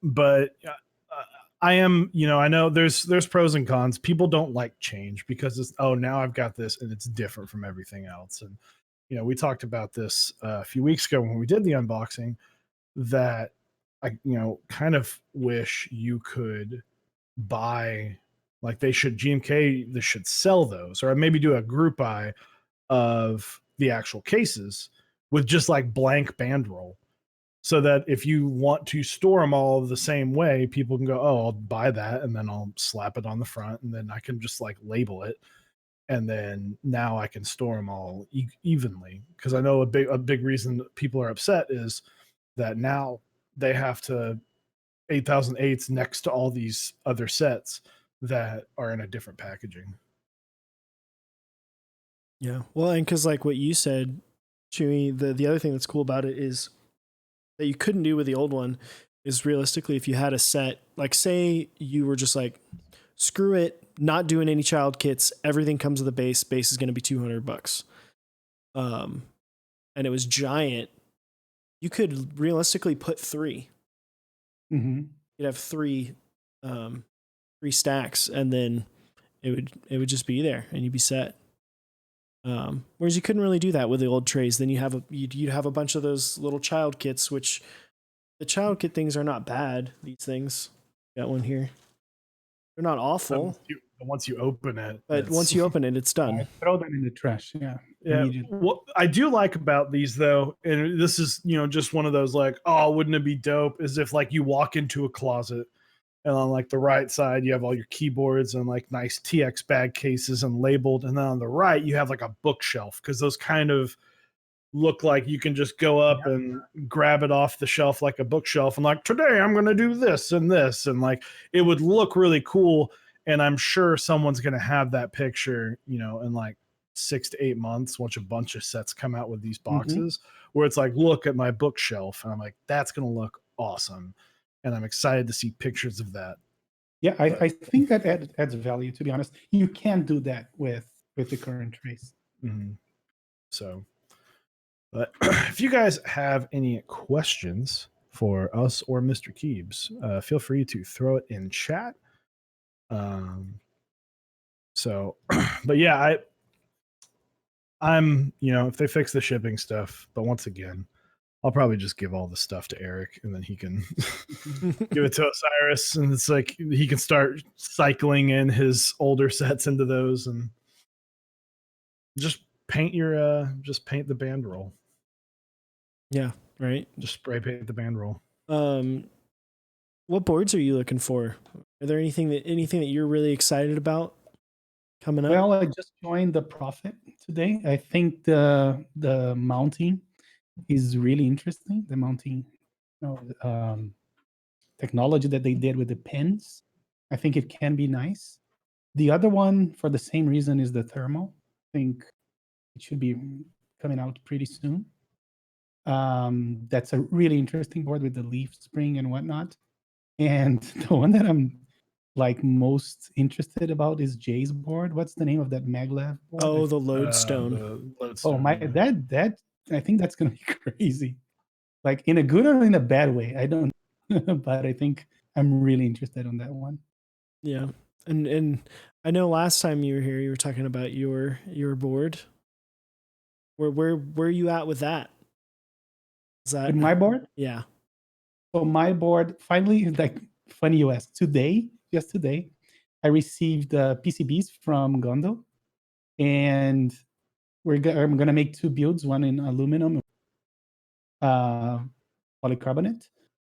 but I am, I know there's pros and cons. People don't like change because it's, oh, now I've got this and it's different from everything else. And we talked about this a few weeks ago when we did the unboxing, that I kind of wish you could buy, like they should sell those, or maybe do a group buy of the actual cases with just like blank band roll, so that if you want to store them all the same way, people can go, oh, I'll buy that and then I'll slap it on the front and then I can just like label it. And then now I can store them all evenly. Because I know a big reason that people are upset is that now they have to 8008s next to all these other sets that are in a different packaging. Yeah. Well, and because like what you said, Chewy, the other thing that's cool about it is that you couldn't do with the old one is realistically if you had a set, like say you were just like, screw it, not doing any child kits, everything comes with a base is going to be $200. And it was giant. You could realistically put 3. Mm-hmm. You'd have 3 stacks, and then it would just be there and you'd be set. Whereas you couldn't really do that with the old trays. Then you'd have a bunch of those little child kits, which the child kit things are not bad. These things, got one here. They're not awful. Once you open it, but once you open it, it's done. Throw them in the trash. Yeah. What I do like about these though, and this is just one of those like, oh, wouldn't it be dope? Is if like you walk into a closet. And on like the right side, you have all your keyboards and like nice TX bag cases and labeled. And then on the right, you have like a bookshelf because those kind of look like you can just go up and grab it off the shelf like a bookshelf and like, today I'm going to do this and this. And like it would look really cool. And I'm sure someone's going to have that picture, in like 6 to 8 months once a bunch of sets come out with these boxes where it's like, look at my bookshelf. And I'm like, that's going to look awesome. And I'm excited to see pictures of that. Yeah, I think that adds value, to be honest. You can do that with the current trays. Mm-hmm. So, but if you guys have any questions for us or Mr. Keebs, feel free to throw it in chat. So, but yeah, I'm, if they fix the shipping stuff, but once again, I'll probably just give all the stuff to Eric and then he can give it to Osiris. And it's like he can start cycling in his older sets into those and just paint the band roll. Yeah, right. Just spray paint the band roll. What boards are you looking for? Are there anything that you're really excited about coming up? Well, I just joined the Prophet today. I think the mounting is really interesting. The mounting technology that they did with the pins, I think it can be nice. The other one, for the same reason, is the thermal. I think it should be coming out pretty soon. That's a really interesting board with the leaf spring and whatnot. And the one that I'm like most interested about is Jay's board. What's the name of that maglev board? Oh, the Lodestone. That I think that's gonna be crazy. Like in a good or in a bad way, I don't but I think I'm really interested on that one. Yeah. And I know last time you were here, you were talking about your board. Where are you at with that? Is that With my board? Yeah. So my board finally, like funny you ask, just today, I received PCBs from Gondo, and I'm gonna make 2 builds, one in aluminum, polycarbonate.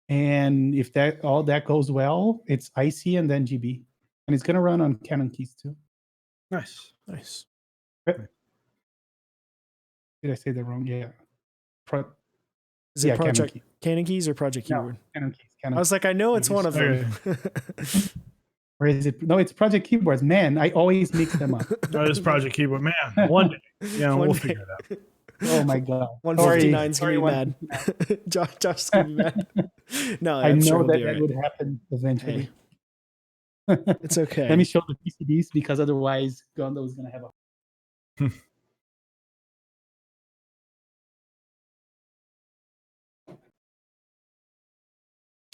And if all that goes well, it's IC and then GB. And it's gonna run on Canon keys too. Nice. Did I say that wrong? Yeah. Is it Project Canon keys or Project Keyboard? No, Canon keys. I was like, I know it's one of them. Or is it? No, it's Project Keyboards. Man, I always mix them up. No, it's Project Keyboard. Man, one day. Yeah, we'll figure it out. Oh my God. 159's going to be mad. Josh's going to be mad. No, I know that would happen eventually. Hey. It's okay. Let me show the PCBs because otherwise Gondo is going to have a...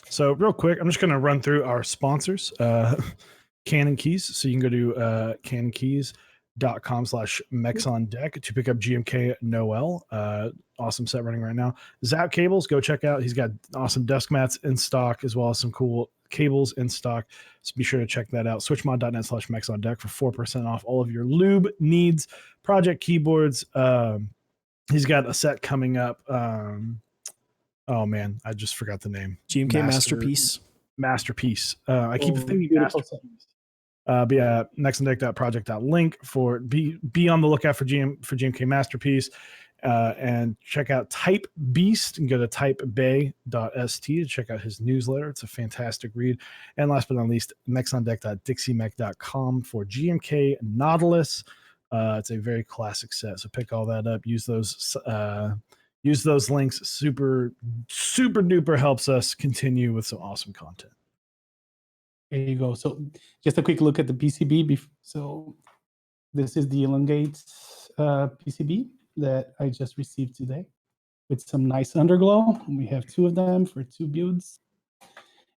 So real quick, I'm just going to run through our sponsors, Canon Keys. So you can go to canonkeys.com/mexondeck to pick up GMK Noel. Awesome set running right now. Zap Cables, go check out. He's got awesome desk mats in stock as well as some cool cables in stock. So be sure to check that out. Switchmod.net/mexondeck for 4% off all of your lube needs. Project Keyboards. He's got a set coming up. Oh man, I just forgot the name. GMK Masterpiece. I keep thinking Masterpiece. But yeah, nexondeck.project.link for be on the lookout for GMK Masterpiece. And check out Type Beast and go to typebay.st to check out his newsletter. It's a fantastic read. And last but not least, mechsondeck.dixiemech.com for GMK Nautilus. It's a very classic set, so pick all that up. Use those links. Super duper helps us continue with some awesome content. There you go. So just a quick look at the PCB. So this is the Elongate PCB that I just received today with some nice underglow. We have 2 of them for 2 builds.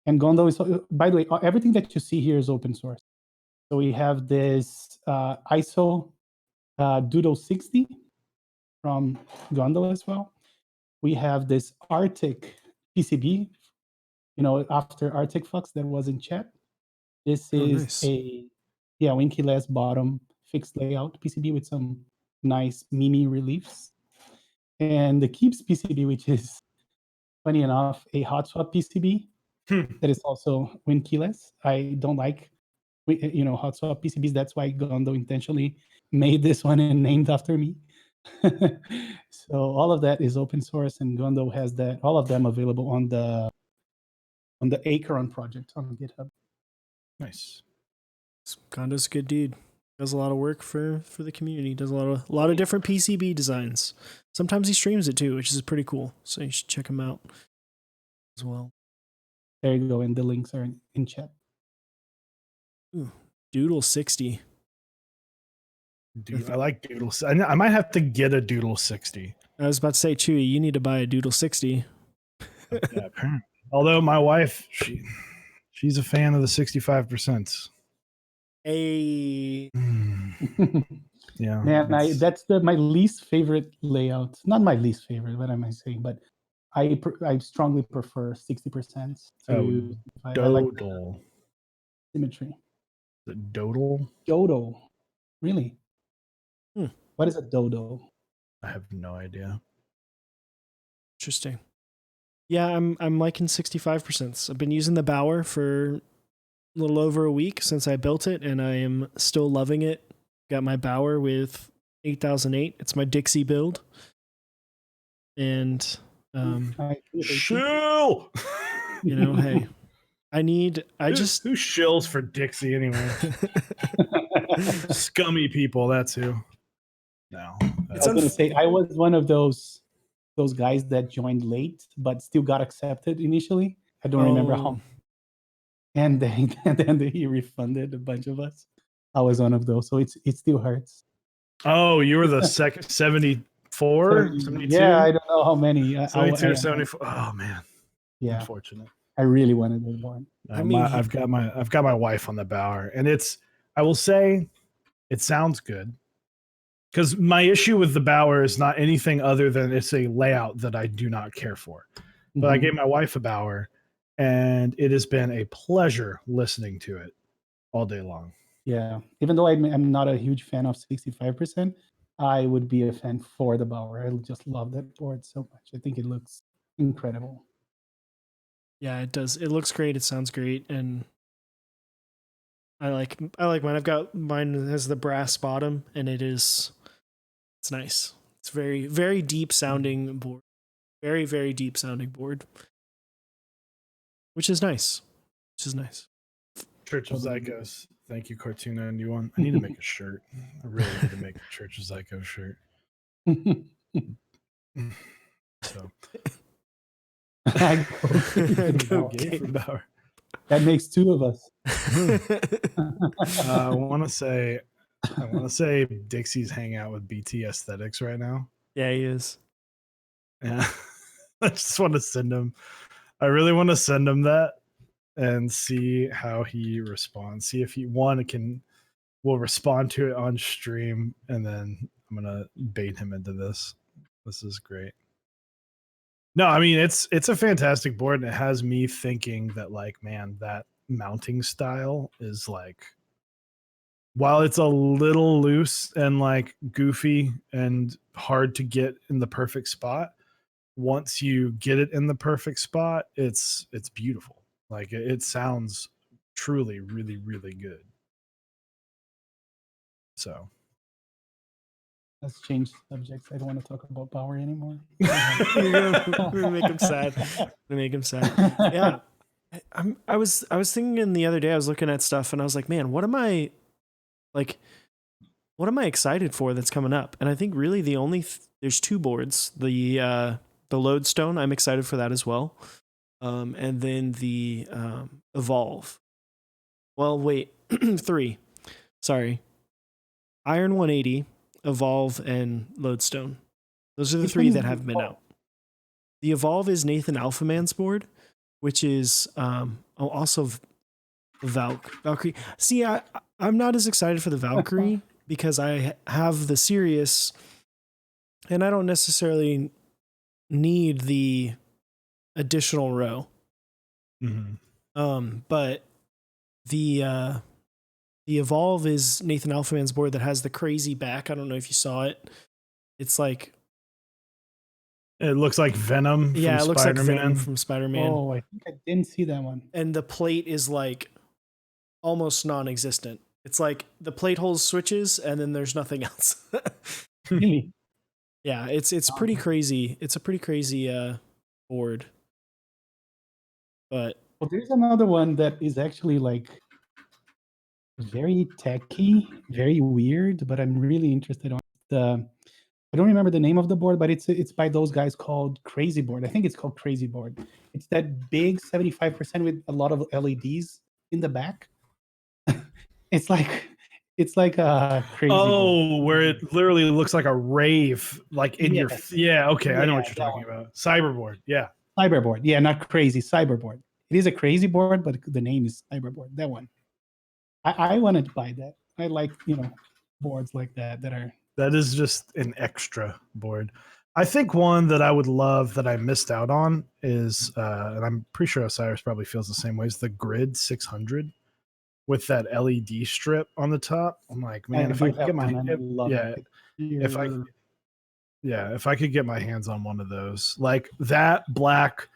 And Gondo is, by the way, everything that you see here is open source. So we have this ISO Doodle 60 from Gondo as well. We have this Arctic PCB, after Arctic Fox that was in chat. This is nice. a Winky-less bottom fixed layout PCB with some nice Mimi reliefs. And the Keebs PCB, which is, funny enough, a hot swap PCB that is also Winky-less. I don't like hot swap PCBs. That's why Gondo intentionally made this one and named after me. So all of that is open source, and Gondo has all of them available on the Acheron project on GitHub. Nice. Gondo's a good dude. Does a lot of work for the community. Does a lot of different PCB designs. Sometimes he streams it too, which is pretty cool. So you should check him out as well. There you go, and the links are in chat. Ooh, Doodle 60. Dude, I like Doodle. I might have to get a Doodle 60. I was about to say, Chewy, you need to buy a Doodle 60. Yeah, apparently. Although my wife, she's a fan of the 65%. Hey. Yeah. Man, that's my least favorite layout. Not my least favorite, what am I saying? But I strongly prefer 60% to I like the symmetry. The Dodal? Dodo. Really? Hmm. What is a dodo? I have no idea. Interesting. Yeah, I'm liking 65%. I've been using the Bower for a little over a week since I built it, and I am still loving it. Got my Bower with 8008. It's my Dixie build. And shill. Hey, who shills for Dixie anyway? Scummy people, that's who. No. I was going to say, I was one of those guys that joined late, but still got accepted initially. I don't remember how. And then he refunded a bunch of us. I was one of those, so it still hurts. Oh, you were the second 74, 72? Yeah, I don't know how many. 72 or 74. Oh man. Yeah. Unfortunate. I really wanted that one. I've got my wife on the Bower, and I will say it sounds good. Because my issue with the Bower is not anything other than it's a layout that I do not care for. But I gave my wife a Bower, and it has been a pleasure listening to it all day long. Yeah. Even though I'm not a huge fan of 65%, I would be a fan for the Bower. I just love that board so much. I think it looks incredible. Yeah, it does. It looks great. It sounds great, and I like mine. I've got mine has the brass bottom, and it's nice. It's very, very deep sounding board. Very, very deep sounding board. Which is nice. Church of Zykos. Thank you, Cartoon91. I need to make a shirt. I really need to make a Church of Zykos shirt. So go gay for Bower. That makes 2 of us. I want to say Dixie's hanging out with BT Aesthetics right now. Yeah, he is. Yeah. I just want to send him. I really want to send him that and see how he responds. See if he will respond to it on stream, and then I'm gonna bait him into this. This is great. No, I mean it's a fantastic board, and it has me thinking that that mounting style is while it's a little loose and goofy and hard to get in the perfect spot, once you get it in the perfect spot, it's beautiful. It sounds truly really, really good. So Let's change subjects. I don't want to talk about power anymore. You're gonna make him sad. Make him sad. Yeah. I was thinking the other day, I was looking at stuff and I was like, man, what am I excited for that's coming up? And I think really there's two boards. The Lodestone, I'm excited for that as well. And then the Evolve. Well, wait, 3. Sorry. Iron 180, Evolve, and Lodestone. Those are the 3 that have been out. The Evolve is Nathan Alphaman's board, which is also Valkyrie. See, I'm not as excited for the Valkyrie because I have the Sirius, and I don't necessarily need the additional row. Mm-hmm. But the Evolve is Nathan Alphaman's board that has the crazy back. I don't know if you saw it. It's like, it looks like Venom. Yeah, from it looks Spider-Man. like Venom from Spider-Man. Oh, I think I didn't see that one. And the plate is like almost non-existent. It's like the plate holds switches and then there's nothing else. Really? Yeah, it's pretty crazy. It's a pretty crazy board. But well, there's another one that is actually like very techy, very weird, but I'm really interested on the. I don't remember the name of the board, but it's by those guys called Crazy Board. I think it's called Crazy Board. It's that big 75% with a lot of LEDs in the back. it's like a crazy. Oh, where it literally looks like a rave, like in your. Yeah, okay, I know what you're talking about. Cyberboard, yeah. Cyberboard, yeah, not crazy. Cyberboard. It is a crazy board, but the name is Cyberboard. That one. I wanted to buy that. I like boards like that are. That is just an extra board. I think one that I would love that I missed out on is, and I'm pretty sure Osiris probably feels the same way, is the Grid 600 with that LED strip on the top. I'm like, man, if I could get my if I could get my hands on one of those, like that black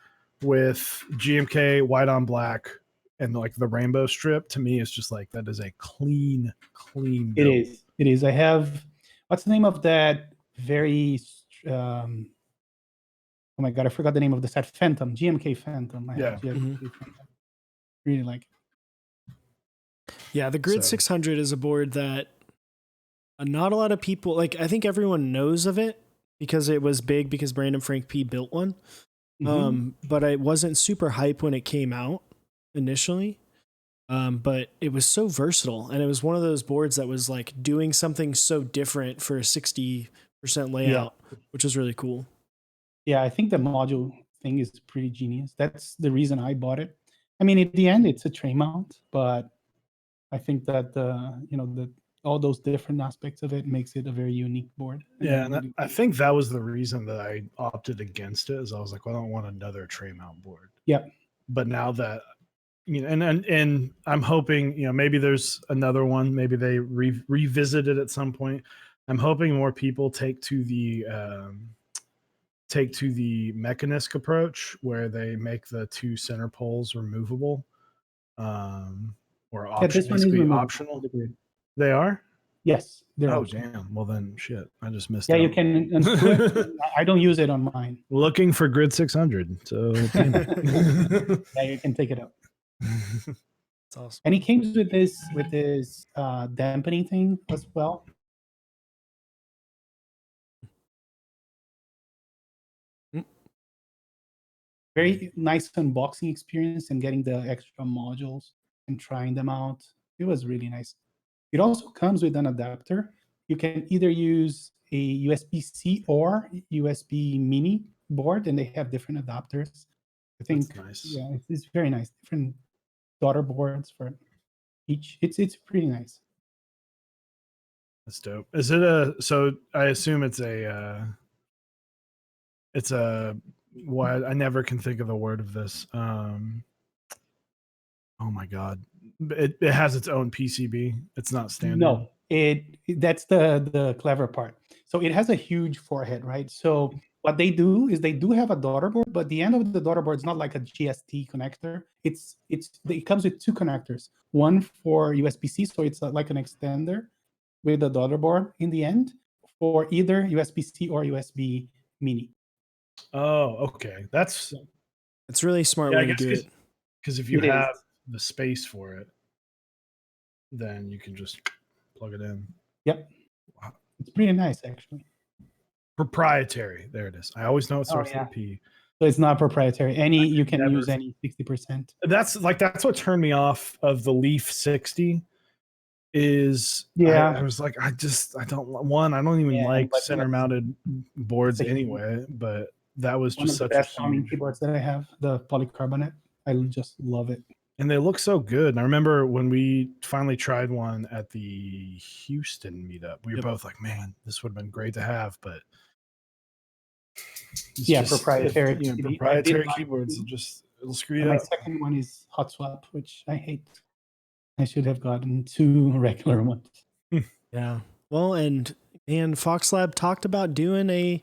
with GMK white on black and like the rainbow strip, to me is just like, that is a clean build. It is. I have. What's the name of that very oh my god, I forgot the name of the set. Phantom, GMK Phantom. I have GMK Phantom. Really like it. Yeah, the Grid 600 is a board that not a lot of people like. I think everyone knows of it because it was big because Brandon Frank P built one. But it wasn't super hype when it came out initially. But it was so versatile, and it was one of those boards that was like doing something so different for a 60% layout, which was really cool. Yeah, I think the module thing is pretty genius. That's the reason I bought it. I mean, at the end, it's a tray mount, but I think that all those different aspects of it makes it a very unique board. Yeah, and I think that was the reason that I opted against it. Is I was like, well, I don't want another tray mount board. Yeah, but now that and I'm hoping maybe there's another one. Maybe they revisit it at some point. I'm hoping more people take to the Mechanisk approach, where they make the 2 center poles removable, or basically optional. They are? Yes. Oh, damn. Well, then, shit. I just missed out. You can unscrew it. I don't use it on mine. Looking for Grid 600. So, yeah, you can take it out. That's awesome. And he came with this dampening thing as well. Very nice unboxing experience and getting the extra modules and trying them out. It was really nice. It also comes with an adapter. You can either use a USB-C or USB mini board, and they have different adapters. I think that's nice. Yeah, it's very nice. Different daughter boards for each. It's pretty nice. That's dope. Is it so I assume it's a what I never can think of the word of this. Oh my god. It has its own PCB. It's not standard. No, that's the clever part. So it has a huge forehead, right? So what they do is they do have a daughter board, but the end of the daughter board is not like a GST connector. It comes with 2 connectors. One for USB-C, so it's like an extender with a daughter board in the end for either USB-C or USB Mini. Oh, okay. That's It's really smart I way to guess do it. because if you It is. have the space for it, then you can just plug it in. Yep. Wow. It's pretty nice, actually. Proprietary. There it is. I always know it starts yeah. with a P. So it's not proprietary. You can never- use any 60%. That's what turned me off of the Leaf 60 is Yeah. I was like, I don't even Yeah, like but center mounted boards it's a- anyway, but that was One just of the such best a sounding huge, keyboards that I have, the polycarbonate. I just love it. and they look so good. And I remember when we finally tried one at the Houston meetup, we were Yep. both like, man, this would have been great to have, but it's Yeah, just- proprietary you know, PCB. proprietary I did buy keyboards two. it'll screw you And my up. second one is Hot Swap, which I hate. I should have gotten 2 regular ones. Yeah. Well, and Fox Lab talked about doing a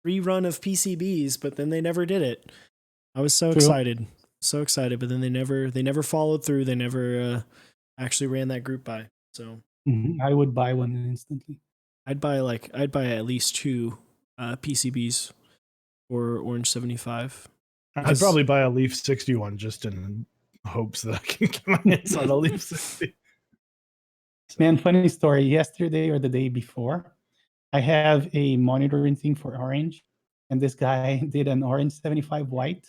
rerun of PCBs, but then they never did it. I was so True. excited, but then they never followed through. They never actually ran that group by. So I would buy one instantly. I'd buy at least 2 PCBs for Orange 75. I'd probably buy a Leaf 61 just in hopes that I can get my hands on a Leaf 60. Man, funny story. Yesterday or the day before, I have a monitoring thing for Orange, and this guy did an Orange 75 white.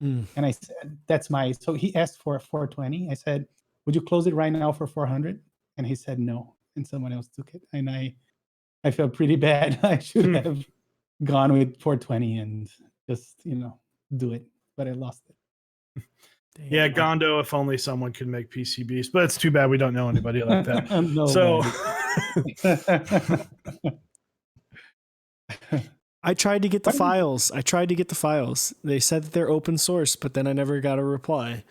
Mm. And I said, so he asked for a 420. I said, would you close it right now for 400? And he said no. And someone else took it. And I felt pretty bad. I should have gone with 420 and just, do it. But I lost it. Yeah, Gondo, if only someone could make PCBs, but it's too bad we don't know anybody like that. No, So I tried to get the files. They said that they're open source, but then I never got a reply.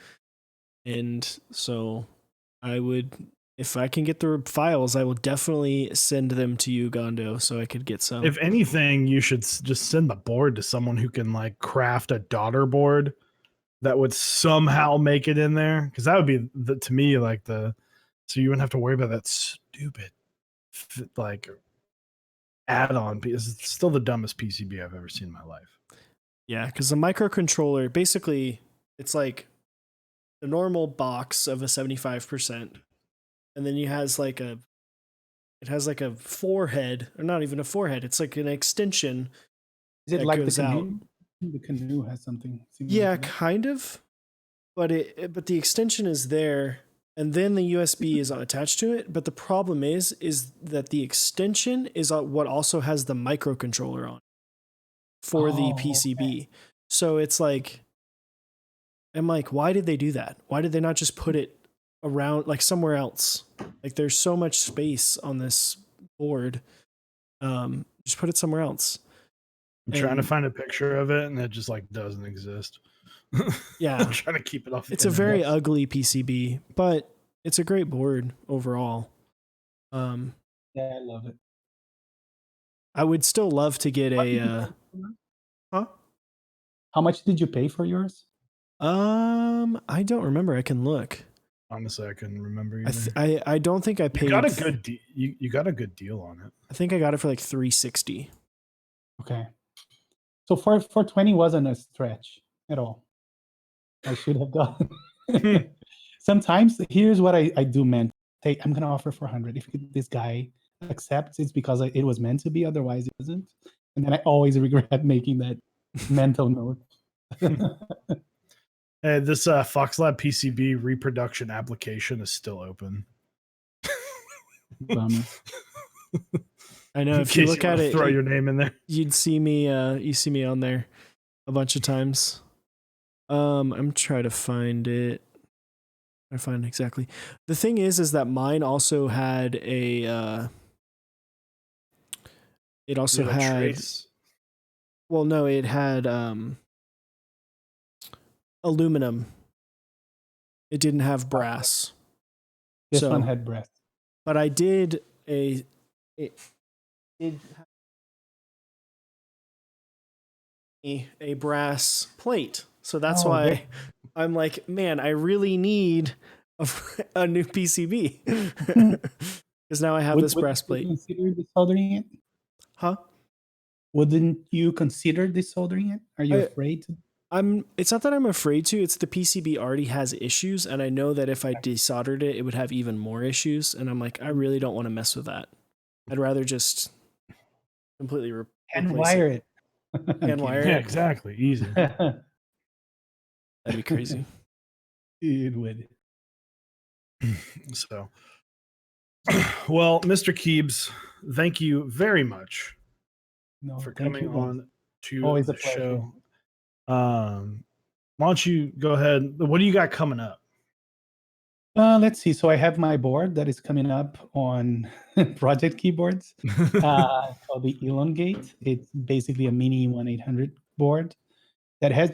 And so if I can get the files, I will definitely send them to you, Gondo, so I could get some. if anything, you should just send the board to someone who can like craft a daughter board that would somehow make it in there. Because that would be to me like so you wouldn't have to worry about that stupid like add-on, because it's still the dumbest PCB I've ever seen in my life. Yeah, because the microcontroller, basically, it's like the normal box of a 75%, and then it has like a forehead, or not even a forehead. It's like an extension. Is it that like the goes Canoe? The Canoe has something similar. Yeah, to that. kind of. But the extension is there, and then the USB is attached to it. But the problem is that the extension is what also has the microcontroller on for the PCB. Okay. So it's like, I'm like, why did they do that? Why did they not just put it around, like somewhere else? Like there's so much space on this board. Just put it somewhere else. I'm trying to find a picture of it, and it just like doesn't exist. Yeah, I'm trying to keep it off. It's a very ugly PCB, but it's a great board overall. Yeah, I love it. I would still love to get a. Huh? How much did you pay for yours? I don't remember. I can look. Honestly, I couldn't remember. I don't think I paid. You got a good you got a good deal on it. I think I got it for like $360. Okay. So 420 wasn't a stretch at all. I should have done. Sometimes here's what I do meant. Hey, I'm gonna offer 400. If this guy accepts, it's because it was meant to be. Otherwise, it isn't. And then I always regret making that mental note. Hey, this FoxLab PCB reproduction application is still open. I know, if you look at it, throw your name in there. You'd see me. You see me on there a bunch of times. I'm trying to find it. I find exactly. The thing is that mine also had a. It also had. Trace? Well, no, it had aluminum. It didn't have brass. This one had brass. But I did a brass plate. So that's why I'm like, man, I really need a new PCB. Because now I have this brass plate. Would you consider desoldering it? Huh? Wouldn't you consider desoldering it? Are you afraid to? It's not that I'm afraid to, it's the PCB already has issues, and I know that if I desoldered it, it would have even more issues, and I'm like, I really don't want to mess with that. I'd rather just completely Hand replace wire it. it. Hand wire Yeah, it. exactly. Easy. That'd be crazy. It would. So, well, Mr. Keebs, thank you very much No, for thank coming you both. on to Always the a pleasure. show. Why don't you go ahead? What do you got coming up? Let's see. So I have my board that is coming up on Project Keyboards called the Elongate. It's basically a mini 1-800 board that has.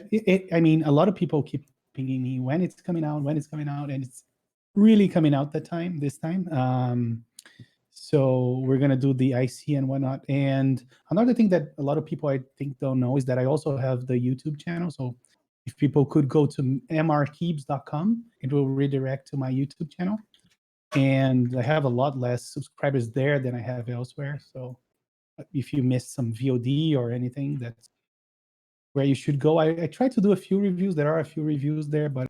I mean, a lot of people keep pinging me when it's coming out, and it's really coming out this time. So we're gonna do the IC and whatnot. And another thing that a lot of people I think don't know is that I also have the YouTube channel. So if people could go to mrkeebs.com, it will redirect to my YouTube channel. And I have a lot less subscribers there than I have elsewhere. So if you missed some VOD or anything, that's where you should go. I try to do a few reviews. There are a few reviews there, but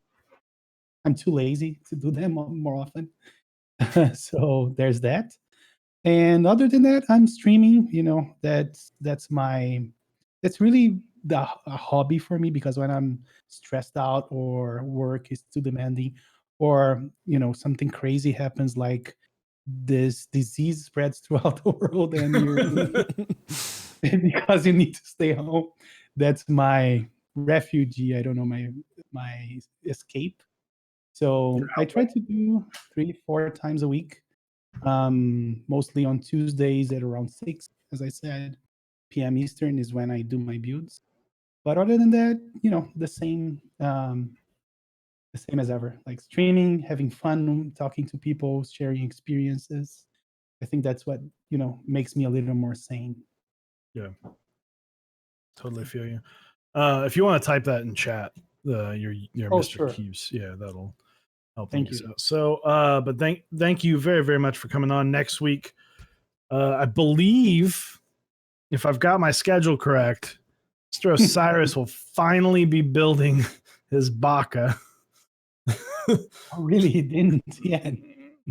I'm too lazy to do them more often. So there's that. And other than that, I'm streaming. That's really a hobby for me, because when I'm stressed out or work is too demanding, or something crazy happens, like this disease spreads throughout the world and you're because you need to stay home, that's my refugee. I don't know, my escape. So I try to do 3-4 times a week, mostly on Tuesdays at around 6, as I said, p.m. Eastern is when I do my builds. But other than that, the same as ever, like streaming, having fun, talking to people, sharing experiences. I think that's what makes me a little more sane. Yeah, totally feel you. If you want to type that in chat, your Oh, Mr. sure. Keebs, yeah, that'll help Thank things you. out. So, but thank you very, very much for coming on. Next week, I believe, if I've got my schedule correct, Mr. Osiris will finally be building his Baka. Oh, really? He didn't yet.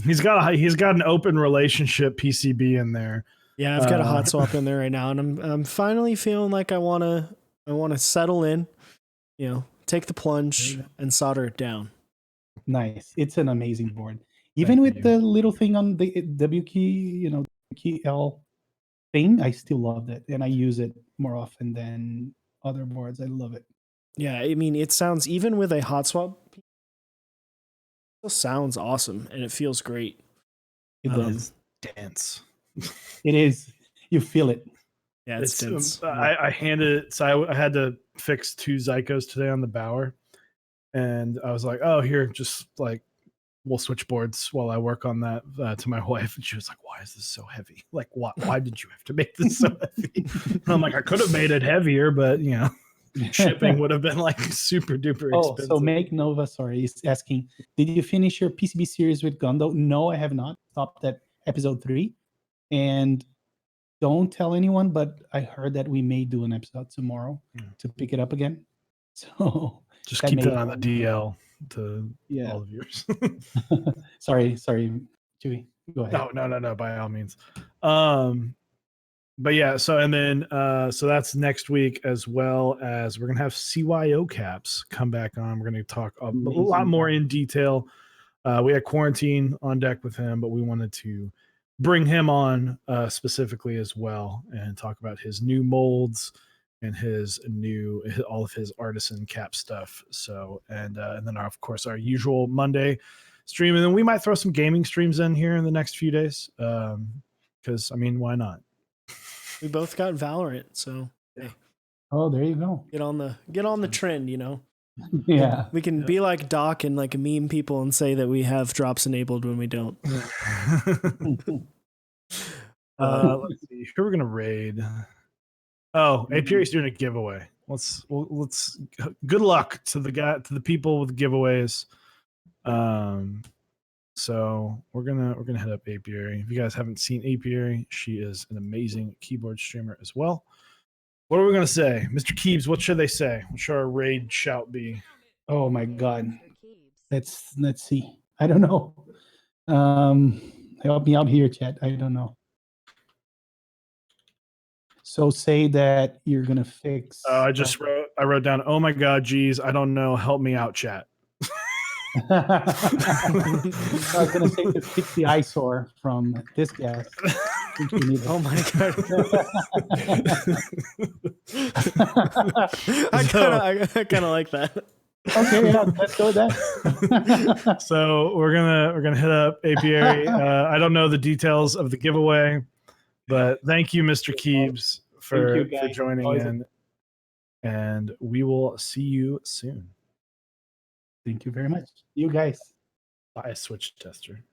He's got an open relationship PCB in there. Yeah, I've got a hot swap in there right now, and I'm finally feeling like I wanna settle in, take the plunge and solder it down. Nice. It's an amazing board. Even with the little thing on the W key, key L thing, I still love it, and I use it more often than other boards. I love it. Yeah, I mean, it sounds, even with a hot swap, it still sounds awesome, and it feels great. It does. Dense. It is. You feel it. Yeah, it's dense. I handed it. So I had to fix 2 Zycos today on the Bower, and I was like, "Oh, here, just like we'll switch boards while I work on that," to my wife, and she was like, "Why is this so heavy? Like, why did you have to make this so heavy?" And I'm like, "I could have made it heavier, but shipping would have been like super duper expensive." So Make Nova, sorry, is asking, did you finish your PCB series with Gondo? No, I have not. Stopped at episode 3, and don't tell anyone, but I heard that we may do an episode tomorrow to pick it up again. So just keep that on the DL to all the viewers. sorry, Chewy. Go ahead. No, by all means. But yeah, so and then so that's next week, as well as we're gonna have CYO Caps come back on. We're gonna talk a lot more in detail. We had Quarantine on deck with him, but we wanted to bring him on specifically as well and talk about his new molds and all of his artisan cap stuff. So and then of course our usual Monday stream, and then we might throw some gaming streams in here in the next few days, because I mean, why not? We both got Valorant, so hey. Oh, there you go. Get on the trend, Yeah. We can be like Doc and like meme people and say that we have drops enabled when we don't. Let's see. Who we're gonna raid? Oh, Apiary's doing a giveaway. Let's good luck to the people with giveaways. So we're gonna head up Apiary. If you guys haven't seen Apiary, she is an amazing keyboard streamer as well. What are we gonna say, Mr. Keebs? What should they say? What should our raid shout be? Oh my God. Let's see. I don't know. Help me out here, chat. I don't know. So say that you're gonna fix. I wrote down. Oh my God, geez, I don't know. Help me out, chat. I was gonna say to fix the eyesore from this gas. Oh my God. I kind of like that. Okay, yeah, let's go with that. So we're gonna hit up Apiary. I don't know the details of the giveaway, but thank you, Mr. Keebs, for joining in, and we will see you soon. Thank you very much. You guys. Bye, Switch Tester.